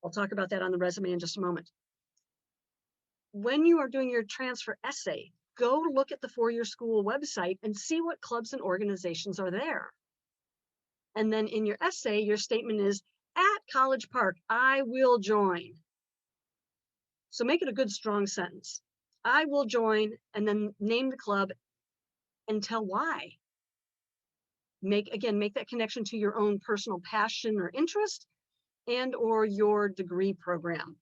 I'll talk about that on the resume in just a moment. When you are doing your transfer essay, go look at the 4-year school website and see what clubs and organizations are there. And then in your essay, your statement is, at College Park, I will join. So make it a good, strong sentence. I will join, and then name the club and tell why. Make that connection to your own personal passion or interest and or your degree program.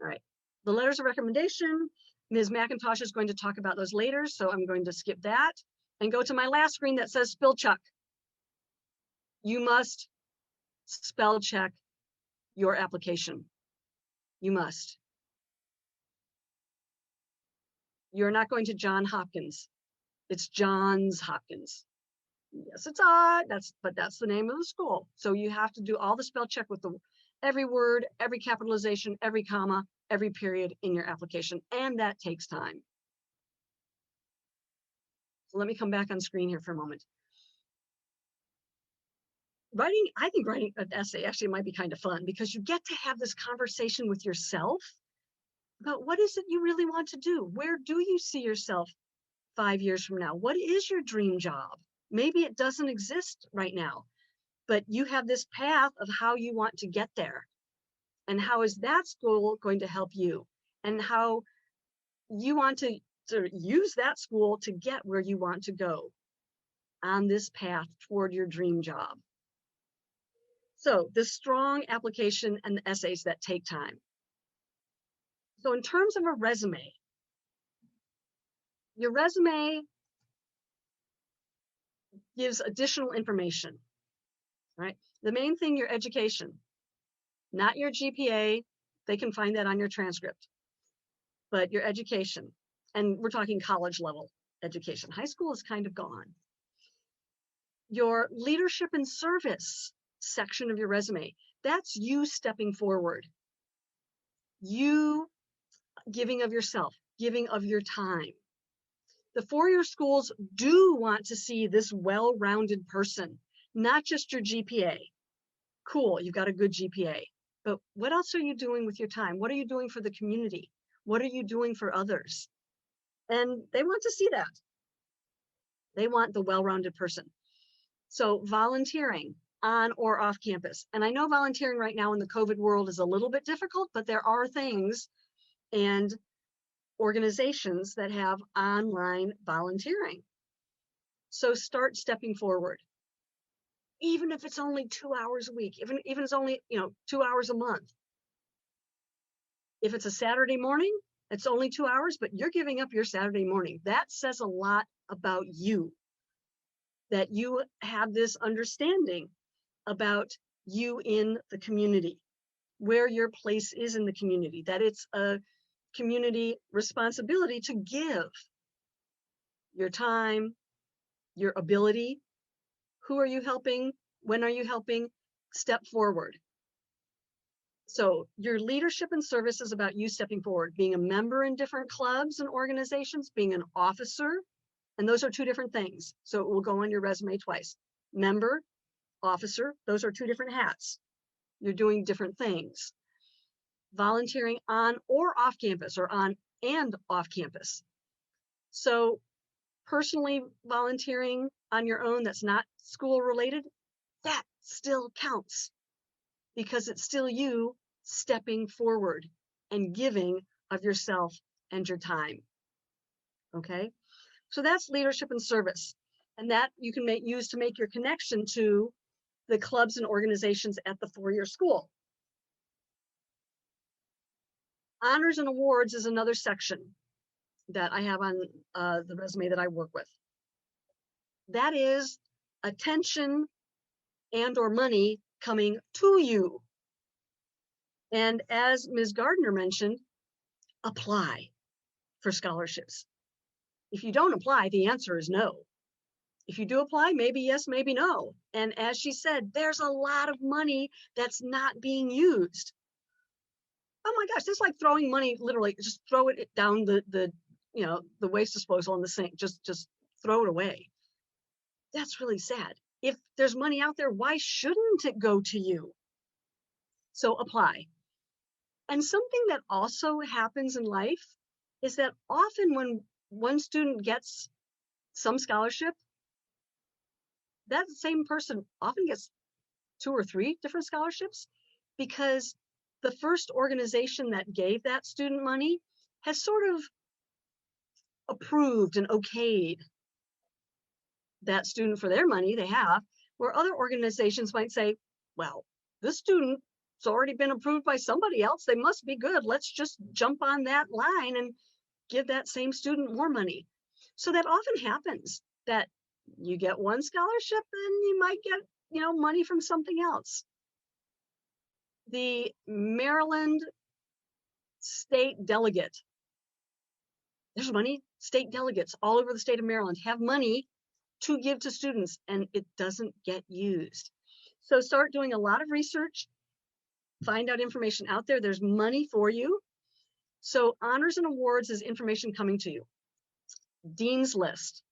All right, the letters of recommendation, Ms. McIntosh is going to talk about those later, so I'm going to skip that and go to my last screen that says spell check. You must spell check your application. You must. You're not going to John Hopkins. It's Johns Hopkins. Yes, it's odd, but that's the name of the school. So you have to do all the spell check with every word, every capitalization, every comma, every period in your application, and that takes time. So let me come back on screen here for a moment. I think writing an essay actually might be kind of fun because you get to have this conversation with yourself about what is it you really want to do? Where do you see yourself 5 years from now? What is your dream job? Maybe it doesn't exist right now, but you have this path of how you want to get there. And how is that school going to help you? And how you want to use that school to get where you want to go on this path toward your dream job. So the strong application and the essays that take time. So in terms of a resume, your resume gives additional information, right? The main thing, your education, not your GPA. They can find that on your transcript, but your education. And we're talking college level education. High school is kind of gone. Your leadership and service section of your resume, that's you stepping forward. You giving of yourself, giving of your time. The four-year schools do want to see this well-rounded person, not just your GPA. Cool, you've got a good GPA, but what else are you doing with your time? What are you doing for the community? What are you doing for others? And they want to see that. They want the well-rounded person. So volunteering on or off campus. And I know volunteering right now in the COVID world is a little bit difficult, but there are things and organizations that have online volunteering. So start stepping forward. Even if it's only 2 hours a week, even if it's only 2 hours a month. If it's a Saturday morning, it's only 2 hours, but you're giving up your Saturday morning. That says a lot about you, that you have this understanding about you in the community, where your place is in the community, that it's a community responsibility to give your time, your ability. Who are you helping? When are you helping? Step forward. So your leadership and service is about you stepping forward, being a member in different clubs and organizations, being an officer, and those are two different things. So it will go on your resume twice. Member, officer, those are two different hats. You're doing different things. Volunteering on or off campus, or on and off campus. So personally volunteering on your own that's not school related, that still counts because it's still you stepping forward and giving of yourself and your time. Okay, so that's leadership and service, and that you can use to make your connection to the clubs and organizations at the four-year school. Honors and awards is another section that I have on the resume that I work with. That is attention and or money coming to you. And as Ms. Gardner mentioned, apply for scholarships. If you don't apply, the answer is no. If you do apply, maybe yes, maybe no. And as she said, there's a lot of money that's not being used. Oh my gosh, it's like throwing money, literally just throw it down the waste disposal in the sink, just throw it away. That's really sad. If there's money out there, why shouldn't it go to you? So apply. And something that also happens in life is that often when one student gets some scholarship, that same person often gets 2 or 3 different scholarships because the first organization that gave that student money has sort of approved and okayed that student for their money they have, where other organizations might say, well, this student's already been approved by somebody else. They must be good. Let's just jump on that line and give that same student more money. So that often happens, that you get one scholarship and you might get, money from something else. The Maryland state delegate, there's money, state delegates all over the state of Maryland have money to give to students, and it doesn't get used. So start doing a lot of research, find out information out there. There's money for you. So honors and awards is information coming to you. Dean's list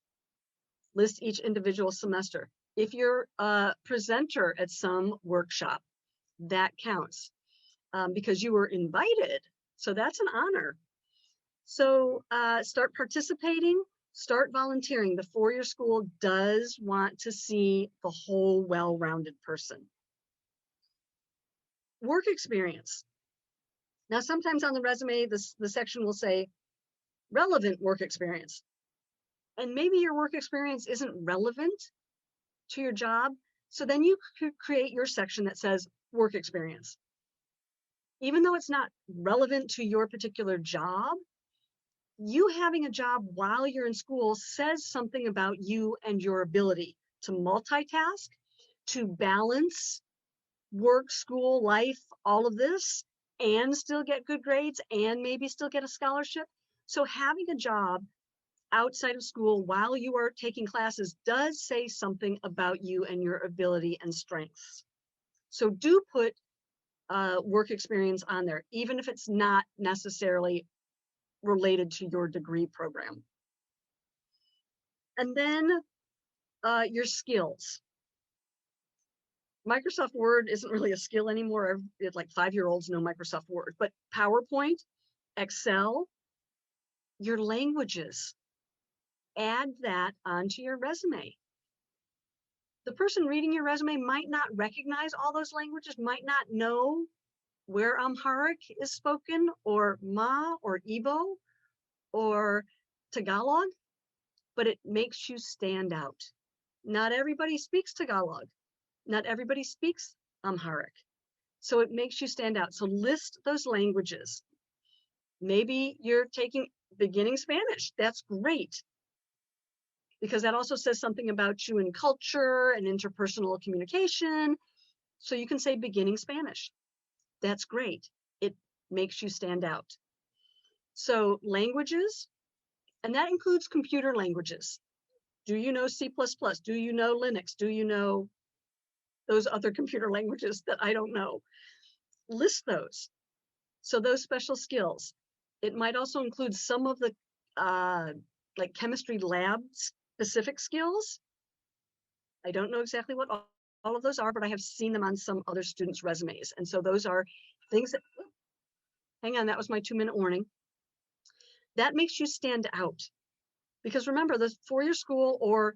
each individual semester. If you're a presenter at some workshop, that counts because you were invited. So that's an honor. So start participating, start volunteering. The four-year school does want to see the whole well-rounded person. Work experience. Now, sometimes on the resume, the section will say relevant work experience. And maybe your work experience isn't relevant to your job. So then you could create your section that says work experience. Even though it's not relevant to your particular job, you having a job while you're in school says something about you and your ability to multitask, to balance work, school, life, all of this, and still get good grades and maybe still get a scholarship. So having a job outside of school while you are taking classes does say something about you and your ability and strengths. So do put work experience on there, even if it's not necessarily related to your degree program. And then your skills. Microsoft Word isn't really a skill anymore. It's like 5-year-olds know Microsoft Word, but PowerPoint, Excel, your languages, add that onto your resume. The person reading your resume might not recognize all those languages, might not know where Amharic is spoken, or Ma, or Igbo, or Tagalog, but it makes you stand out. Not everybody speaks Tagalog. Not everybody speaks Amharic. So it makes you stand out. So list those languages. Maybe you're taking beginning Spanish. That's great, because that also says something about you in culture and interpersonal communication. So you can say beginning Spanish. That's great. It makes you stand out. So languages, and that includes computer languages. Do you know C++? Do you know Linux? Do you know those other computer languages that I don't know? List those. So those special skills. It might also include some of the like chemistry lab specific skills. I don't know exactly what all of those are, but I have seen them on some other students' resumes. And so those are things that, hang on, that was my 2-minute warning. That makes you stand out. Because remember, the four-year school, or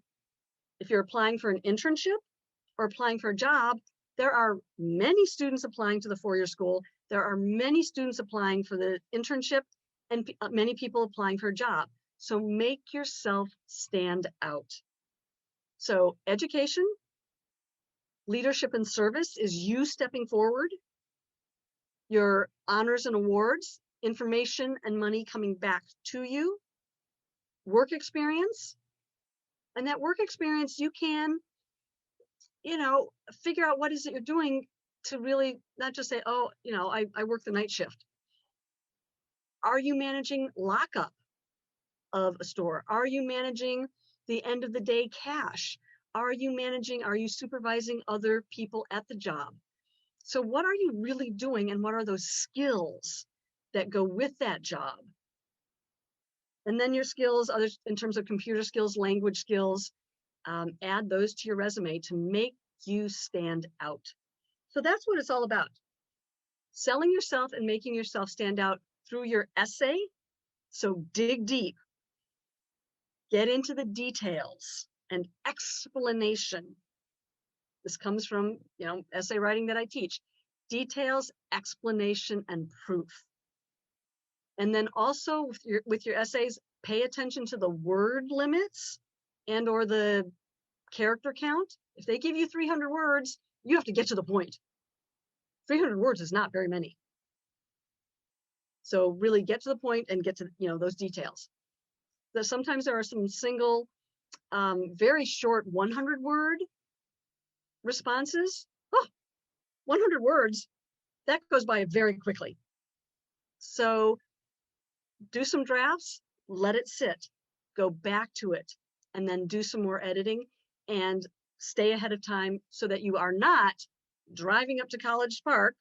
if you're applying for an internship or applying for a job, there are many students applying to the four-year school. There are many students applying for the internship, and many people applying for a job. So make yourself stand out. So education, leadership and service is you stepping forward. Your honors and awards, information and money coming back to you. Work experience. And that work experience, you can, figure out what is it you're doing to really not just say, oh, I work the night shift. Are you managing lockup of a store? Are you managing the end of the day cash? Are you supervising other people at the job? So what are you really doing, and what are those skills that go with that job? And then your skills, others in terms of computer skills, language skills, add those to your resume to make you stand out. So that's what it's all about. Selling yourself and making yourself stand out through your essay. So dig deep, get into the details and explanation. This comes from, essay writing that I teach. Details, explanation, and proof. And then also with your essays, pay attention to the word limits and or the character count. If they give you 300 words, you have to get to the point. 300 words is not very many. So really get to the point and get to, those details. Sometimes there are some single, very short 100-word responses. 100 words, that goes by very quickly. So do some drafts, let it sit, go back to it, and then do some more editing and stay ahead of time so that you are not driving up to College Park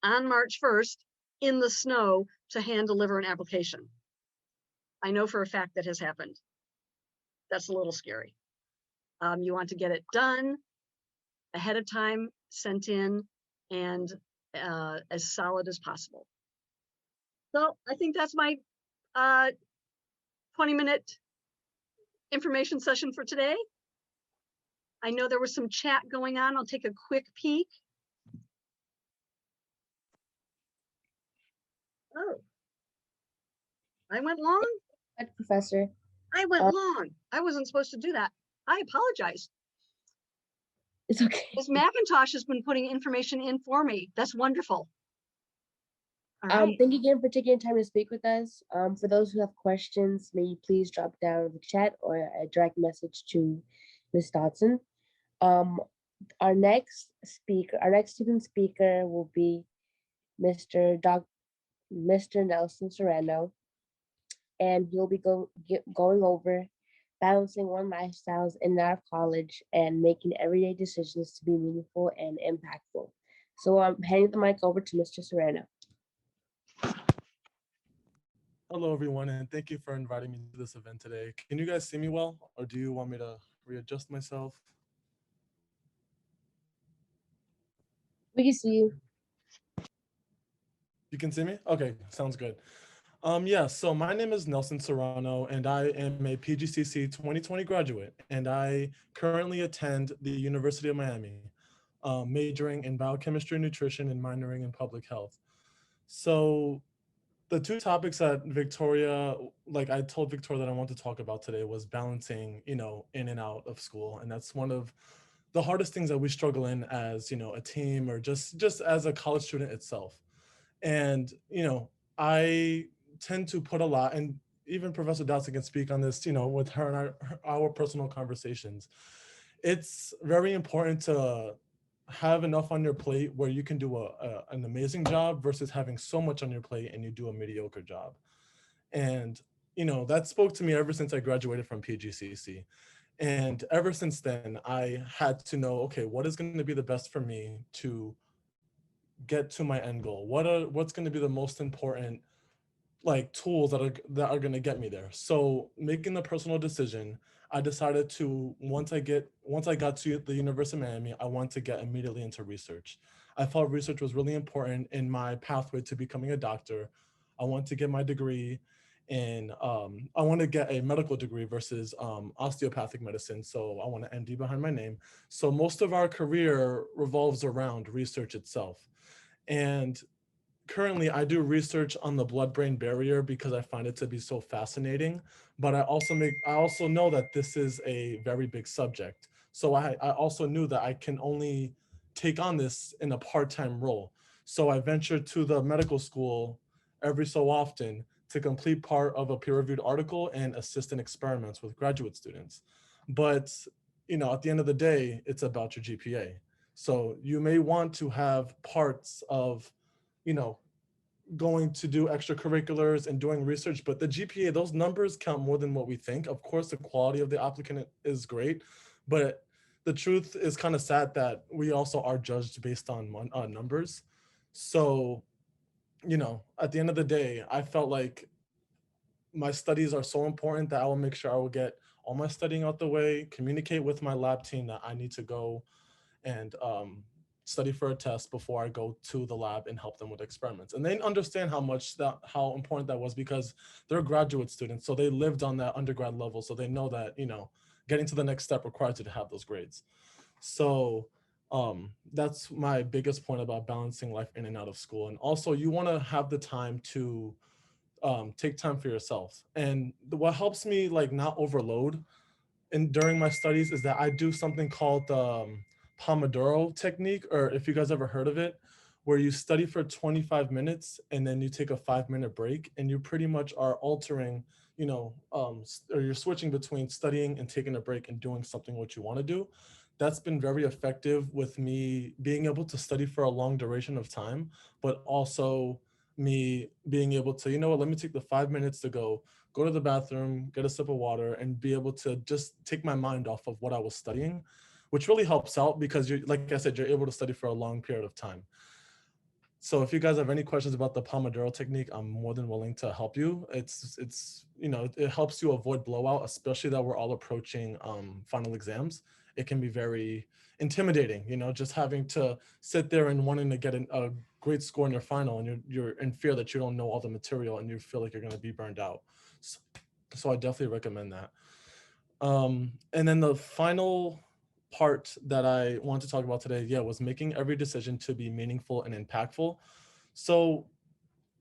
on March 1st in the snow to hand deliver an application. I know for a fact that has happened. That's a little scary. You want to get it done ahead of time, sent in, and as solid as possible. So I think that's my 20-minute information session for today. I know there was some chat going on. I'll take a quick peek. Oh, I went long? Hi, Professor. I went long. I wasn't supposed to do that. I apologize. It's okay. Ms. McIntosh has been putting information in for me. That's wonderful. All right. Thank you again for taking time to speak with us. For those who have questions, may you please drop down in the chat or a direct message to Ms. Dodson. Our next student speaker will be Mr. Nelson Serrano, and he'll be going over balancing one lifestyles in and out of college and making everyday decisions to be meaningful and impactful. So I'm handing the mic over to Mr. Serrano. Hello, everyone, and thank you for inviting me to this event today. Can you guys see me well, or do you want me to readjust myself? We can see you. You can see me? Okay, sounds good. Yeah, so my name is Nelson Serrano, and I am a PGCC 2020 graduate, and I currently attend the University of Miami, majoring in biochemistry and nutrition and minoring in public health. So the two topics that Victoria, like I told Victoria that I want to talk about today was balancing, in and out of school. And that's one of the hardest things that we struggle in as, a team or just as a college student itself. And, I tend to put a lot, and even Professor Dodson can speak on this, with her and our personal conversations. It's very important to have enough on your plate where you can do an amazing job versus having so much on your plate and you do a mediocre job. And, that spoke to me ever since I graduated from PGCC. And ever since then, I had to know, okay, what is going to be the best for me to get to my end goal? What's going to be the most important tools that are going to get me there? So making the personal decision, I decided to, once I got to the University of Miami, I wanted to get immediately into research. I felt research was really important in my pathway to becoming a doctor. I want to get my degree in, I want to get a medical degree versus osteopathic medicine. So I want an MD behind my name. So most of our career revolves around research itself. And currently I do research on the blood-brain barrier because I find it to be so fascinating, but I also know that this is a very big subject. So I also knew that I can only take on this in a part-time role. So I ventured to the medical school every so often to complete part of a peer-reviewed article and assist in experiments with graduate students. But, at the end of the day, it's about your GPA. So you may want to have parts of going to do extracurriculars and doing research, but the GPA, those numbers count more than what we think. Of course, the quality of the applicant is great, but the truth is kind of sad that we also are judged based on numbers. So, at the end of the day, I felt like my studies are so important that I will make sure I will get all my studying out the way, communicate with my lab team that I need to go and study for a test before I go to the lab and help them with experiments. And they understand how important that was because they're graduate students. So they lived on that undergrad level. So they know that, getting to the next step requires you to have those grades. So that's my biggest point about balancing life in and out of school. And also you want to have the time to take time for yourself. And what helps me not overload during my studies is that I do something called the Pomodoro technique, or if you guys ever heard of it, where you study for 25 minutes and then you take a 5-minute break and you pretty much are altering, or you're switching between studying and taking a break and doing something what you want to do. That's been very effective with me being able to study for a long duration of time, but also me being able to, let me take the 5 minutes to go to the bathroom, get a sip of water, and be able to just take my mind off of what I was studying, which really helps out because like I said, you're able to study for a long period of time. So if you guys have any questions about the Pomodoro technique, I'm more than willing to help you. It's you know, it helps you avoid blowout, especially that we're all approaching final exams. It can be very intimidating, you know, just having to sit there and wanting to get a great score in your final, and you're in fear that you don't know all the material and you feel like you're going to be burned out. So I definitely recommend that. And then the final part that I want to talk about today, was making every decision to be meaningful and impactful. So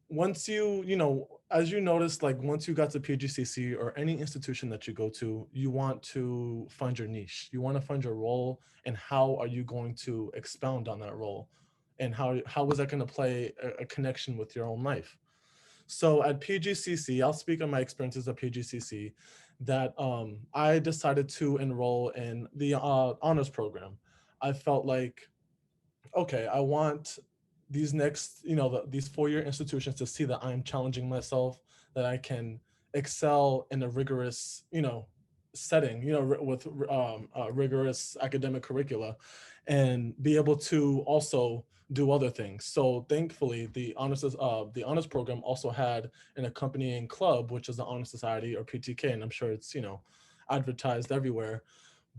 once as you notice, like once you got to PGCC or any institution that you go to, you want to find your niche. You want to find your role, and how are you going to expound on that role, and how is that going to play a connection with your own life. So at PGCC, I'll speak on my experiences at PGCC, that I decided to enroll in the honors program. I felt like, okay, I want these next, these 4-year institutions to see that I'm challenging myself, that I can excel in a rigorous, setting, with rigorous academic curricula, and be able to also do other things. So thankfully, the honors program also had an accompanying club, which is the Honor Society, or PTK, and I'm sure it's advertised everywhere.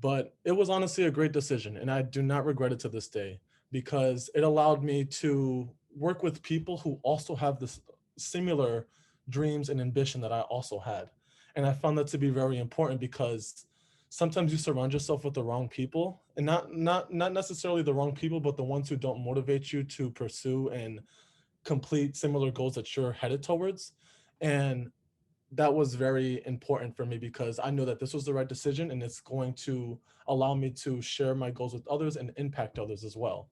But it was honestly a great decision, and I do not regret it to this day, because it allowed me to work with people who also have this similar dreams and ambition that I also had. And I found that to be very important, because sometimes you surround yourself with the wrong people, and not necessarily the wrong people, but the ones who don't motivate you to pursue and complete similar goals that you're headed towards. And that was very important for me, because I know that this was the right decision, and it's going to allow me to share my goals with others and impact others as well.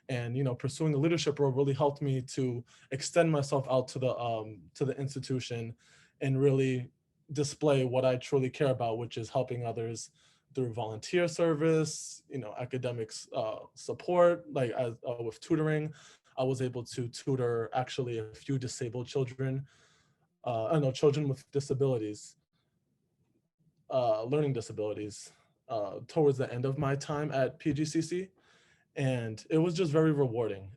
And pursuing the leadership role really helped me to extend myself out to the institution, and really display what I truly care about, which is helping others through volunteer service, academics support, like with tutoring. I was able to tutor actually a few disabled children, children with disabilities, learning disabilities, towards the end of my time at PGCC. And it was just very rewarding.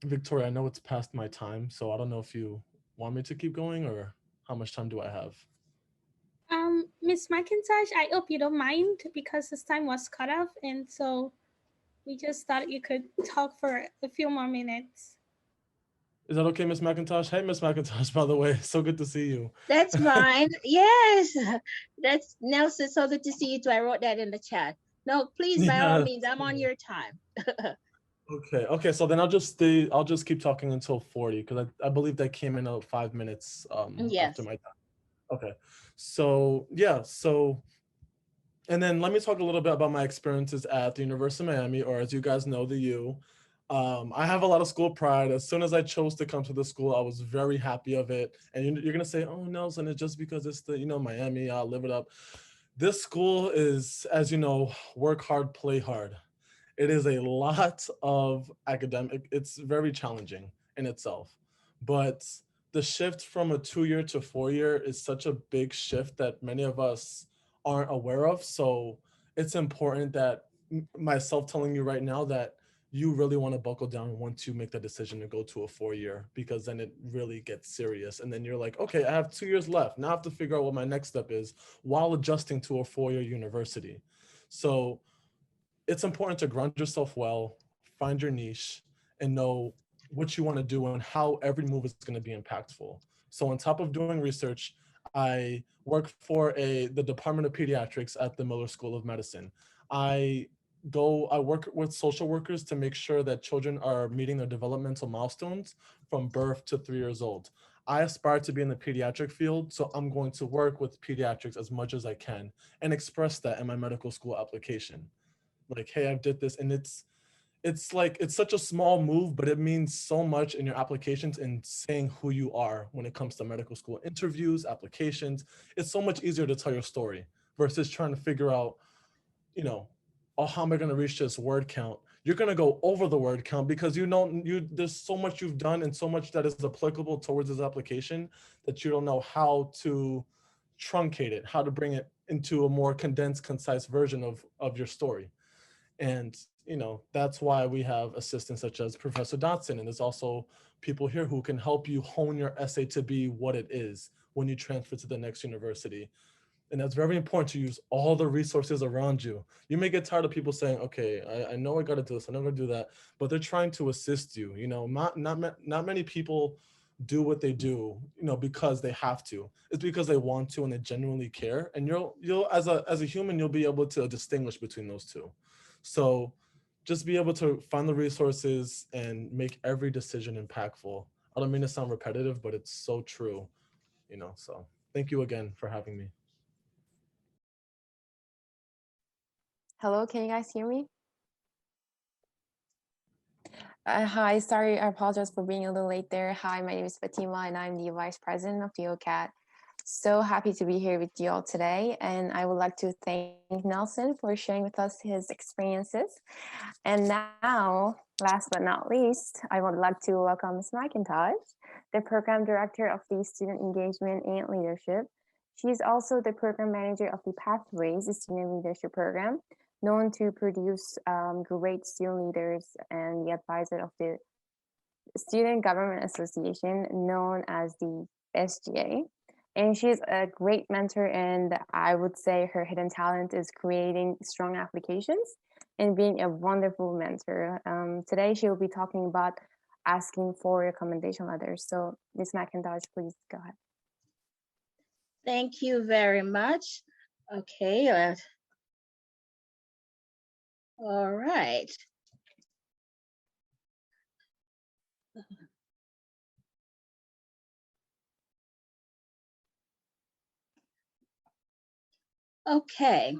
Victoria, I know it's past my time, so I don't know if you want me to keep going, or how much time do I have? Miss McIntosh, I hope you don't mind, because this time was cut off, and so we just thought you could talk for a few more minutes. Is that okay, Miss McIntosh? Hey, Miss McIntosh, by the way, so good to see you. That's fine. Yes, that's Nelson. So good to see you too. I wrote that in the chat. No, please, by all means, I'm on your time. Okay. So then I'll just keep talking until 40, because I believe that came in 5 minutes Yes. after my time. Okay. So and then let me talk a little bit about my experiences at the University of Miami, or as you guys know, the U. I have a lot of school pride. As soon as I chose to come to the school, I was very happy of it. And you're gonna say, "Oh, Nelson, it's just because it's the Miami. I'll live it up." This school is, as you know, work hard, play hard. It is a lot of academic. It's very challenging in itself, but the shift from a 2-year to 4-year is such a big shift that many of us aren't aware of. So it's important that myself telling you right now that you really want to buckle down once you make the decision to go to a 4-year, because then it really gets serious. And then you're like, okay, I have 2 years left. Now I have to figure out what my next step is while adjusting to a 4-year university. So it's important to ground yourself well, find your niche, and know what you want to do and how every move is going to be impactful. So on top of doing research, I work for the Department of Pediatrics at the Miller School of Medicine. I work with social workers to make sure that children are meeting their developmental milestones from birth to 3 years old. I aspire to be in the pediatric field, so I'm going to work with pediatrics as much as I can and express that in my medical school application. Like, hey, I did this, and it's such a small move, but it means so much in your applications and saying who you are when it comes to medical school interviews, applications. It's so much easier to tell your story versus trying to figure out, oh, how am I going to reach this word count? You're going to go over the word count because there's so much you've done and so much that is applicable towards this application that you don't know how to truncate it, how to bring it into a more condensed, concise version of your story. And, you know, that's why we have assistants such as Professor Dodson. And there's also people here who can help you hone your essay to be what it is when you transfer to the next university. And that's very important to use all the resources around you. You may get tired of people saying, okay, I know I got to do this, I know I got to do that, but they're trying to assist you. You know, not many people do what they do, you know, because they have to. It's because they want to and they genuinely care. And you'll as a human, you'll be able to distinguish between those two. So just be able to find the resources and make every decision impactful. I don't mean to sound repetitive, but it's so true, you know. So thank you again for having me. Hello, can you guys hear me? Hi, sorry, I apologize for being a little late there. Hi, my name is Fatima and I'm the Vice President of the OCAD. So happy to be here with you all today. And I would like to thank Nelson for sharing with us his experiences. And now, last but not least, I would like to welcome Ms. McIntosh, the Program Director of the Student Engagement and Leadership. She's also the Program Manager of the Pathways Student Leadership Program, known to produce great student leaders, and the advisor of the Student Government Association, known as the SGA. And she's a great mentor, and I would say her hidden talent is creating strong applications and being a wonderful mentor. Today, she will be talking about asking for recommendation letters. So Ms. McIntosh, please go ahead. Thank you very much. Okay. All right. Okay.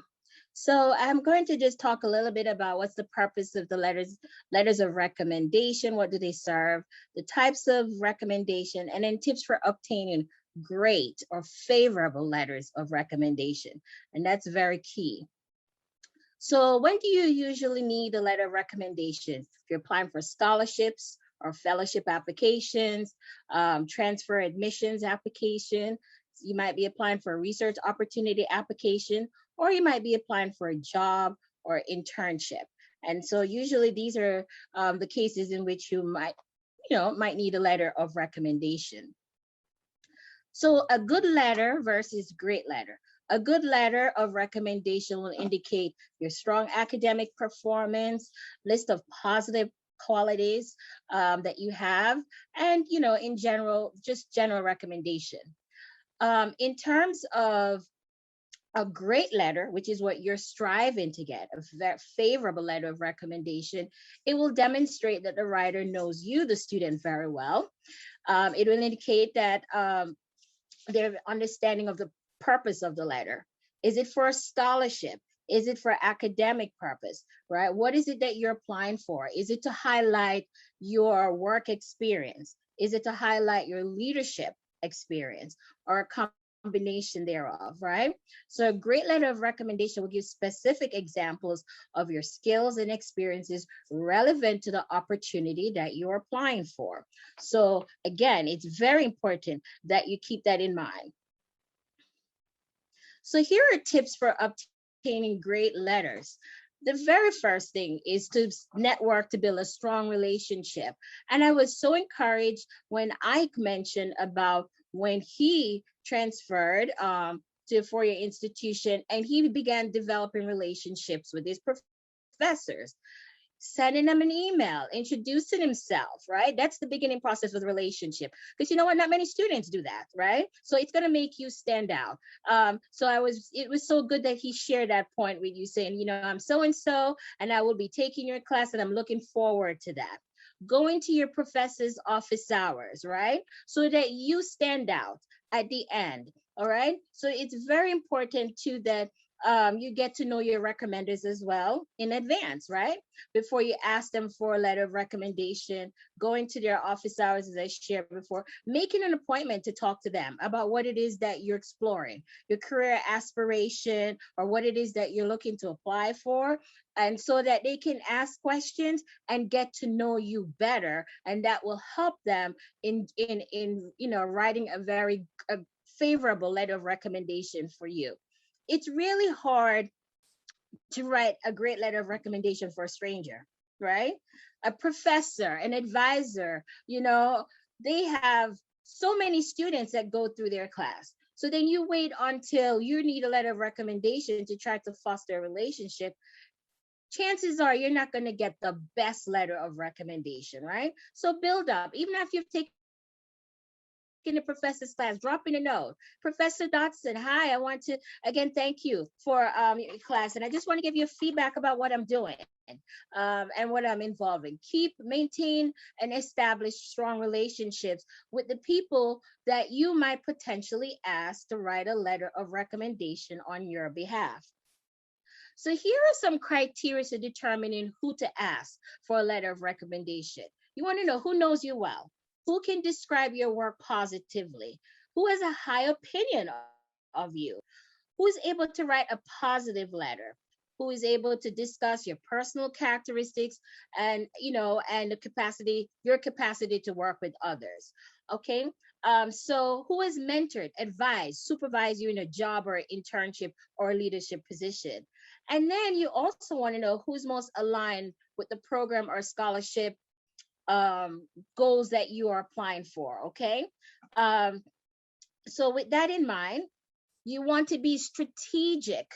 So I'm going to just talk a little bit about what's the purpose of the letters of recommendation, what do they serve, the types of recommendation, and then tips for obtaining great or favorable letters of recommendation. And that's very key. So when do you usually need a letter of recommendation? If you're applying for scholarships or fellowship applications, transfer admissions application, you might be applying for a research opportunity application, or you might be applying for a job or internship. And so usually these are the cases in which you might need a letter of recommendation. So a good letter versus great letter. A good letter of recommendation will indicate your strong academic performance, list of positive qualities that you have, and in general, just general recommendation. In terms of a great letter, which is what you're striving to get, a very favorable letter of recommendation, it will demonstrate that the writer knows you, the student, very well. It will indicate that their understanding of the purpose of the letter. Is it for a scholarship? Is it for academic purpose, right? What is it that you're applying for? Is it to highlight your work experience? Is it to highlight your leadership experience, or a combination thereof, right? So a great letter of recommendation will give specific examples of your skills and experiences relevant to the opportunity that you're applying for. So again, it's very important that you keep that in mind. So here are tips for obtaining great letters. The very first thing is to network to build a strong relationship. And I was so encouraged when Ike mentioned about when he transferred to a four-year institution and he began developing relationships with his professors, sending them an email, introducing himself, right? That's the beginning process with a relationship. Because you know what? Not many students do that, right? So it's going to make you stand out. It was so good that he shared that point with you, saying, I'm so-and-so, and I will be taking your class, and I'm looking forward to that. Going to your professor's office hours, right? So that you stand out at the end, all right? So it's very important too that you get to know your recommenders as well in advance, right? Before you ask them for a letter of recommendation, going to their office hours, as I shared before, making an appointment to talk to them about what it is that you're exploring, your career aspiration, or what it is that you're looking to apply for, and so that they can ask questions and get to know you better, and that will help them in writing a favorable letter of recommendation for you. It's really hard to write a great letter of recommendation for a stranger, right? A professor, an advisor, they have so many students that go through their class. So then you wait until you need a letter of recommendation to try to foster a relationship. Chances are you're not going to get the best letter of recommendation, right? So build up. Even if you've taken a professor's class, drop in a note. Professor Dodson, hi, I want to, again, thank you for your class. And I just want to give you feedback about what I'm doing and what I'm involving. Maintain, and establish strong relationships with the people that you might potentially ask to write a letter of recommendation on your behalf. So here are some criteria to determining who to ask for a letter of recommendation. You want to know who knows you well, who can describe your work positively, who has a high opinion of you, who is able to write a positive letter, who is able to discuss your personal characteristics and and your capacity to work with others. Okay. So who has mentored, advised, supervised you in a job or internship or leadership position? And then you also want to know who's most aligned with the program or scholarship goals that you are applying for. Okay. So with that in mind, you want to be strategic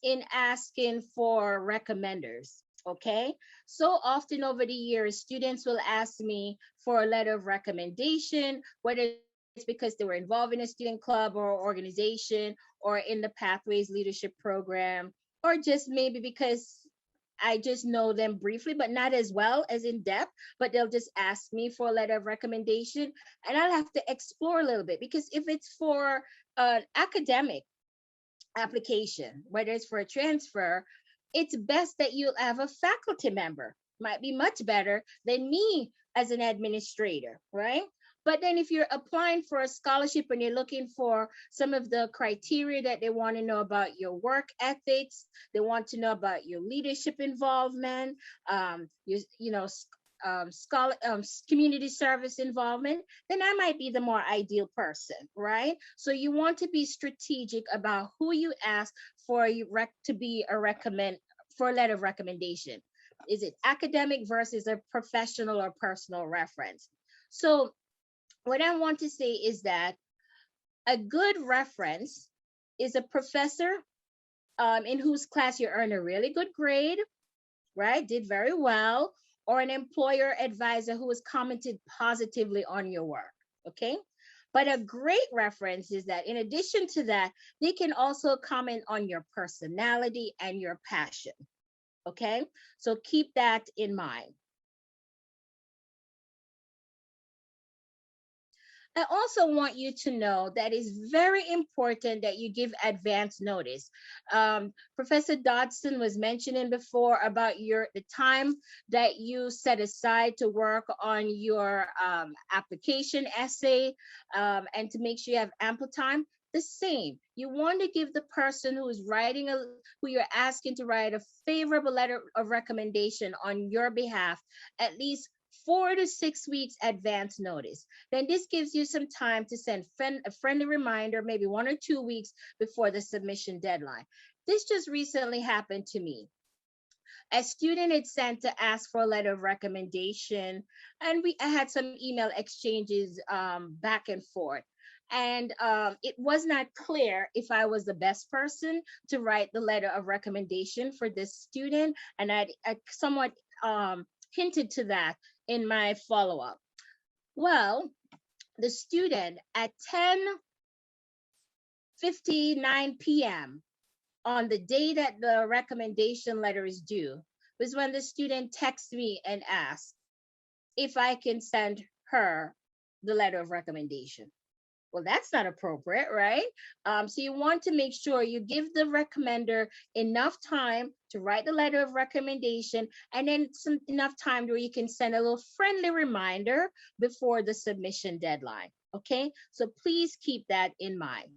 in asking for recommenders. Okay. So often over the years, students will ask me for a letter of recommendation, whether it's because they were involved in a student club or organization or in the Pathways Leadership Program, or just maybe because I just know them briefly, but not as well as in depth, but they'll just ask me for a letter of recommendation and I'll have to explore a little bit, because if it's for an academic application, whether it's for a transfer, it's best that you'll have a faculty member. Might be much better than me as an administrator, right? But then if you're applying for a scholarship and you're looking for some of the criteria that they want to know about your work ethics, they want to know about your leadership involvement, community service involvement, then I might be the more ideal person, right? So you want to be strategic about who you ask for for a letter of recommendation. Is it academic versus a professional or personal reference? So what I want to say is that a good reference is a professor in whose class you earn a really good grade, right? Did very well, or an employer advisor who has commented positively on your work, okay? But a great reference is that in addition to that, they can also comment on your personality and your passion, okay? So keep that in mind. I also want you to know that it's very important that you give advance notice. Professor Dodson was mentioning before about the time that you set aside to work on your application essay and to make sure you have ample time. The same. You want to give the person who is who you're asking to write a favorable letter of recommendation on your behalf at least 4 to 6 weeks advance notice. Then this gives you some time to send a friendly reminder, maybe 1 or 2 weeks before the submission deadline. This just recently happened to me. A student had sent to ask for a letter of recommendation, and I had some email exchanges back and forth. And it was not clear if I was the best person to write the letter of recommendation for this student, and I somewhat hinted to that in my follow-up. Well, the student at 10:59 p.m. on the day that the recommendation letter is due was when the student texted me and asked if I can send her the letter of recommendation. Well, that's not appropriate, right? So you want to make sure you give the recommender enough time to write the letter of recommendation, and then enough time where you can send a little friendly reminder before the submission deadline, okay? So please keep that in mind.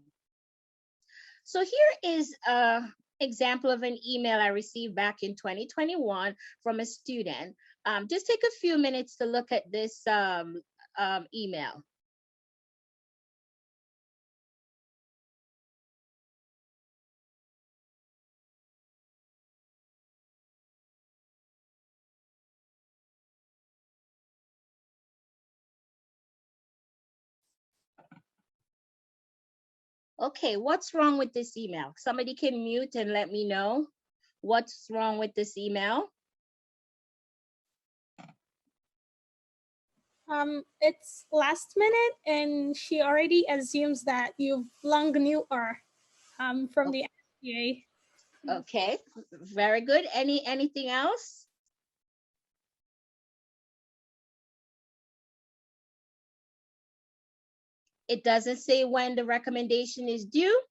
So here is an example of an email I received back in 2021 from a student. Just take a few minutes to look at this email. Okay, what's wrong with this email? Somebody can mute and let me know what's wrong with this email. It's last minute, and she already assumes that you long knew her from the SBA. Okay, very good. Anything else? It doesn't say when the recommendation is due,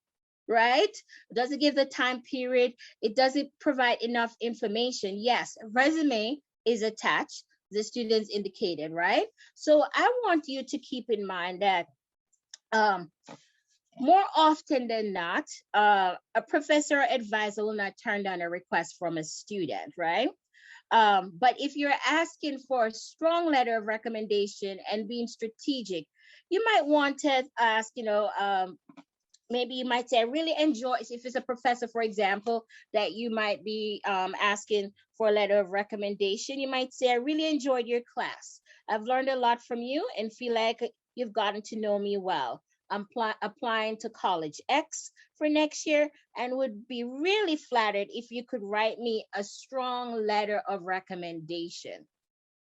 right? It doesn't give the time period. It doesn't provide enough information. Yes, resume is attached, the students indicated, right? So I want you to keep in mind that more often than not, a professor or advisor will not turn down a request from a student, right? But if you're asking for a strong letter of recommendation and being strategic, you might want to ask, maybe you might say, I really enjoy, if it's a professor, for example, that you might be asking for a letter of recommendation, you might say, I really enjoyed your class. I've learned a lot from you and feel like you've gotten to know me well. I'm applying to college X for next year and would be really flattered if you could write me a strong letter of recommendation.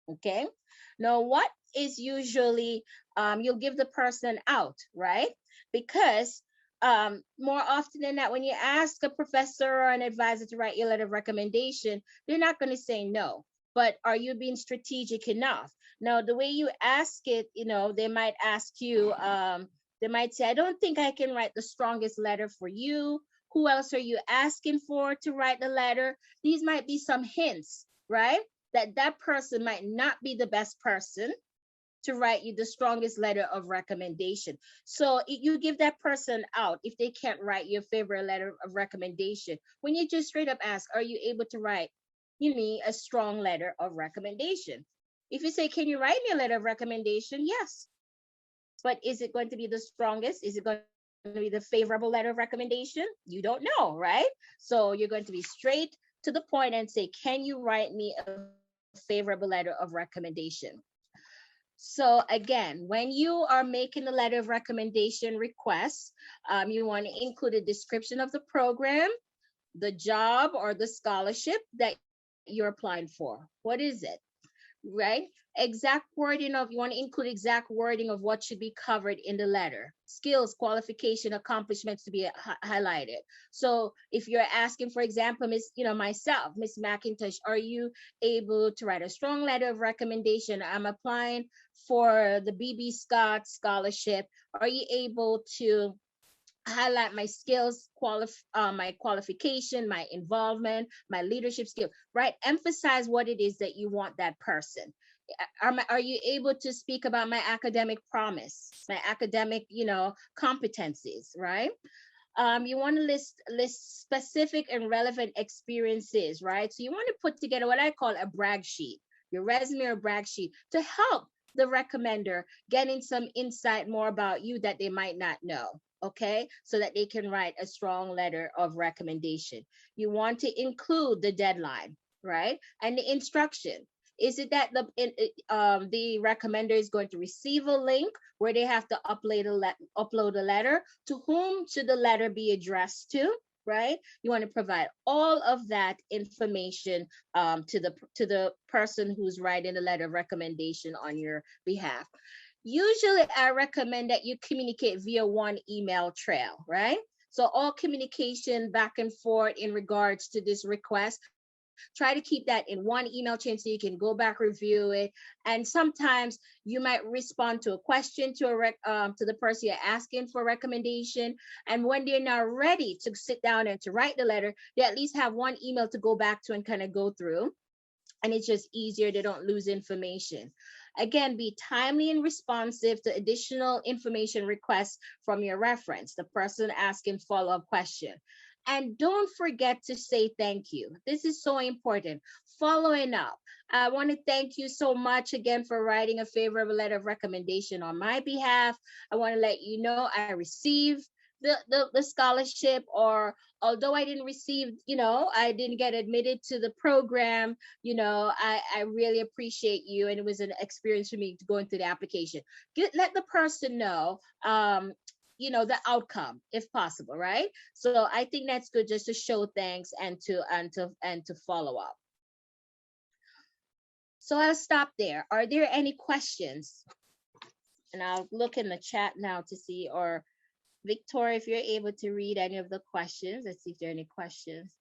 Okay. Now, what is usually, you'll give the person out, right? Because more often than not, when you ask a professor or an advisor to write you a letter of recommendation, they're not going to say no. But are you being strategic enough? Now, the way you ask it, they might ask you, they might say, I don't think I can write the strongest letter for you. Who else are you asking for to write the letter? These might be some hints, right? That person might not be the best person to write you the strongest letter of recommendation. So you give that person out if they can't write your favorite letter of recommendation. When you just straight up ask, are you able to write me a strong letter of recommendation? If you say, can you write me a letter of recommendation? Yes. But is it going to be the strongest? Is it going to be the favorable letter of recommendation? You don't know, right? So you're going to be straight to the point and say, can you write me a favorable letter of recommendation? So again, when you are making a letter of recommendation request, you want to include a description of the program, the job or the scholarship that you're applying for. What is it? Right? Exact wording of, you want to include exact wording of what should be covered in the letter. Skills, qualification, accomplishments to be highlighted. So if you're asking, for example, myself, Miss McIntosh, are you able to write a strong letter of recommendation? I'm applying for the BB Scott scholarship. Are you able to highlight my skills, my qualification, my involvement, my leadership skill, right? Emphasize what it is that you want that person. Are you able to speak about my academic promise, my academic, competencies, right? You want to list specific and relevant experiences, right? So you want to put together what I call a brag sheet, your resume or brag sheet, to help the recommender getting some insight more about you that they might not know. Okay, so that they can write a strong letter of recommendation. You want to include the deadline, right? And the instruction. Is it that the recommender is going to receive a link where they have to upload a letter? To whom should the letter be addressed to, right? You want to provide all of that information to the person who's writing the letter of recommendation on your behalf. Usually I recommend that you communicate via one email trail, right? So all communication back and forth in regards to this request, try to keep that in one email chain so you can go back, review it. And sometimes you might respond to a question to the person you're asking for recommendation. And when they're now ready to sit down and to write the letter, they at least have one email to go back to and kind of go through. And it's just easier, they don't lose information. Again, be timely and responsive to additional information requests from your reference, the person asking follow-up question. And don't forget to say thank you. This is so important. Following up. I want to thank you so much again for writing a favorable letter of recommendation on my behalf. I want to let you know I received the scholarship, or although I didn't receive, I didn't get admitted to the program, I really appreciate you. And it was an experience for me going through the application. Let the person know the outcome if possible, right? So I think that's good, just to show thanks and to follow up. So I'll stop there. Are there any questions? And I'll look in the chat now to see, or Victoria, if you're able to read any of the questions. Let's see if there are any questions.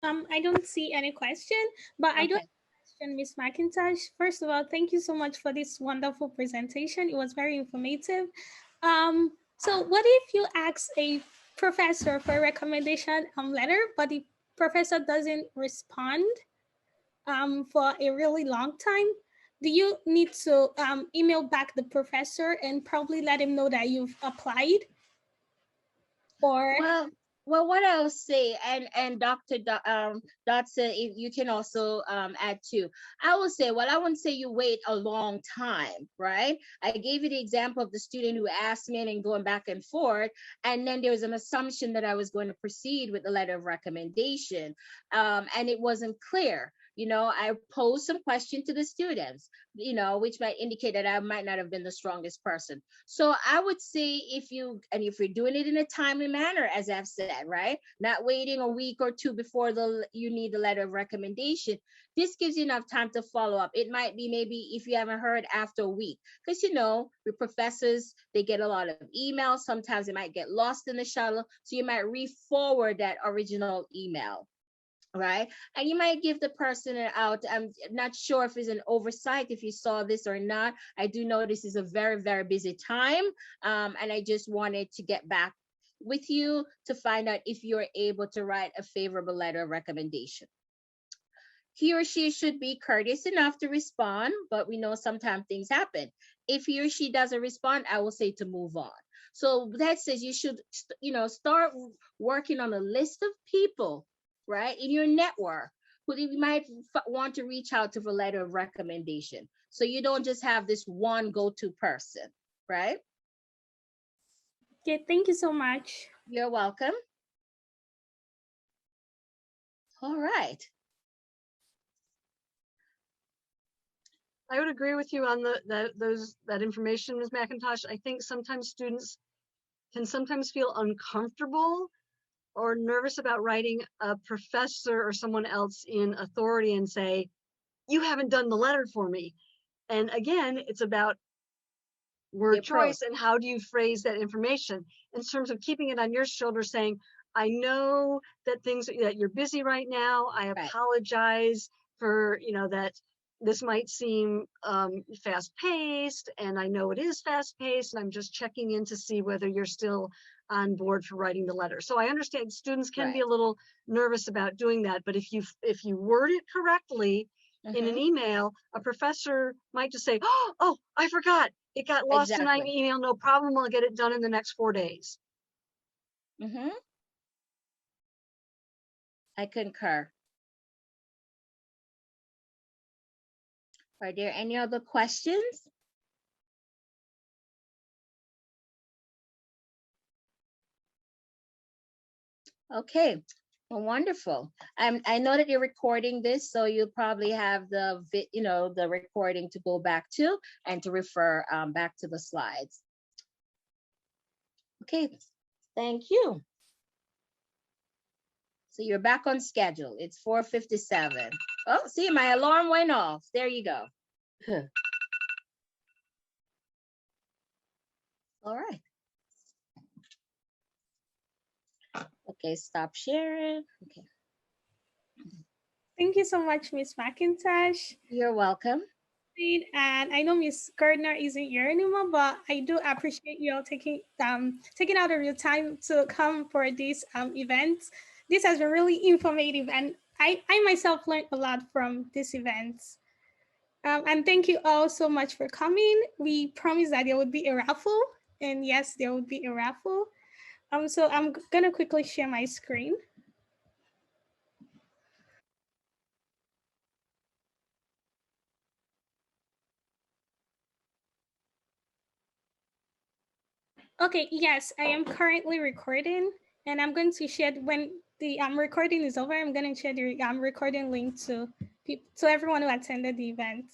I don't see any question, but I do Okay. have a question, Ms. McIntosh. First of all, thank you so much for this wonderful presentation. It was very informative. So what if you ask a professor for a recommendation letter, but the professor doesn't respond for a really long time? Do you need to email back the professor and probably let him know that you've applied? Or well, what I'll say, and Dr. Dodson, if you can also add too. I will say, well, I wouldn't say you wait a long time, right? I gave you the example of the student who asked me and going back and forth, and then there was an assumption that I was going to proceed with the letter of recommendation, and it wasn't clear. I posed some questions to the students, which might indicate that I might not have been the strongest person. So I would say if you're doing it in a timely manner, as I've said, right? Not waiting a week or two before you need the letter of recommendation. This gives you enough time to follow up. It might be maybe if you haven't heard after a week, because with professors, they get a lot of emails. Sometimes it might get lost in the shuttle. So you might re-forward that original email. Right. And you might give the person out. I'm not sure if it's an oversight, if you saw this or not. I do know this is a very, very busy time. And I just wanted to get back with you to find out if you're able to write a favorable letter of recommendation. He or she should be courteous enough to respond, but we know sometimes things happen. If he or she doesn't respond, I will say to move on. So that says you should, start working on a list of people, right, in your network who you might want to reach out to for letter of recommendation. So you don't just have this one go-to person, right? Okay, thank you so much. You're welcome. All right. I would agree with you on that information, Ms. McIntosh. I think sometimes students can sometimes feel uncomfortable or nervous about writing a professor or someone else in authority and say, you haven't done the letter for me. And again, it's about word choice and how do you phrase that information in terms of keeping it on your shoulders, saying, I know that that you're busy right now. I apologize for, that this might seem fast paced, and I know it is fast paced, and I'm just checking in to see whether you're still on board for writing the letter. So I understand students can be a little nervous about doing that, but if you word it correctly in an email, a professor might just say, oh, I forgot. It got lost in my email. No problem. I'll get it done in the next 4 days. I concur. Are there any other questions? Okay, well, wonderful. I know that you're recording this, so you'll probably have the recording to go back to and to refer back to the slides. Okay, thank you. So you're back on schedule. It's 4:57. Oh, see, my alarm went off. There you go. All right. Okay, stop sharing. Okay. Thank you so much, Ms. McIntosh. You're welcome. And I know Ms. Gardner isn't here anymore, but I do appreciate you all taking out of your time to come for this event. This has been really informative, and I myself learned a lot from this event. And thank you all so much for coming. We promised that there would be a raffle, and yes, there would be a raffle. So I'm gonna quickly share my screen. Okay, yes, I am currently recording, and I'm going to share when the recording is over. I'm going to share the recording link to everyone who attended the event.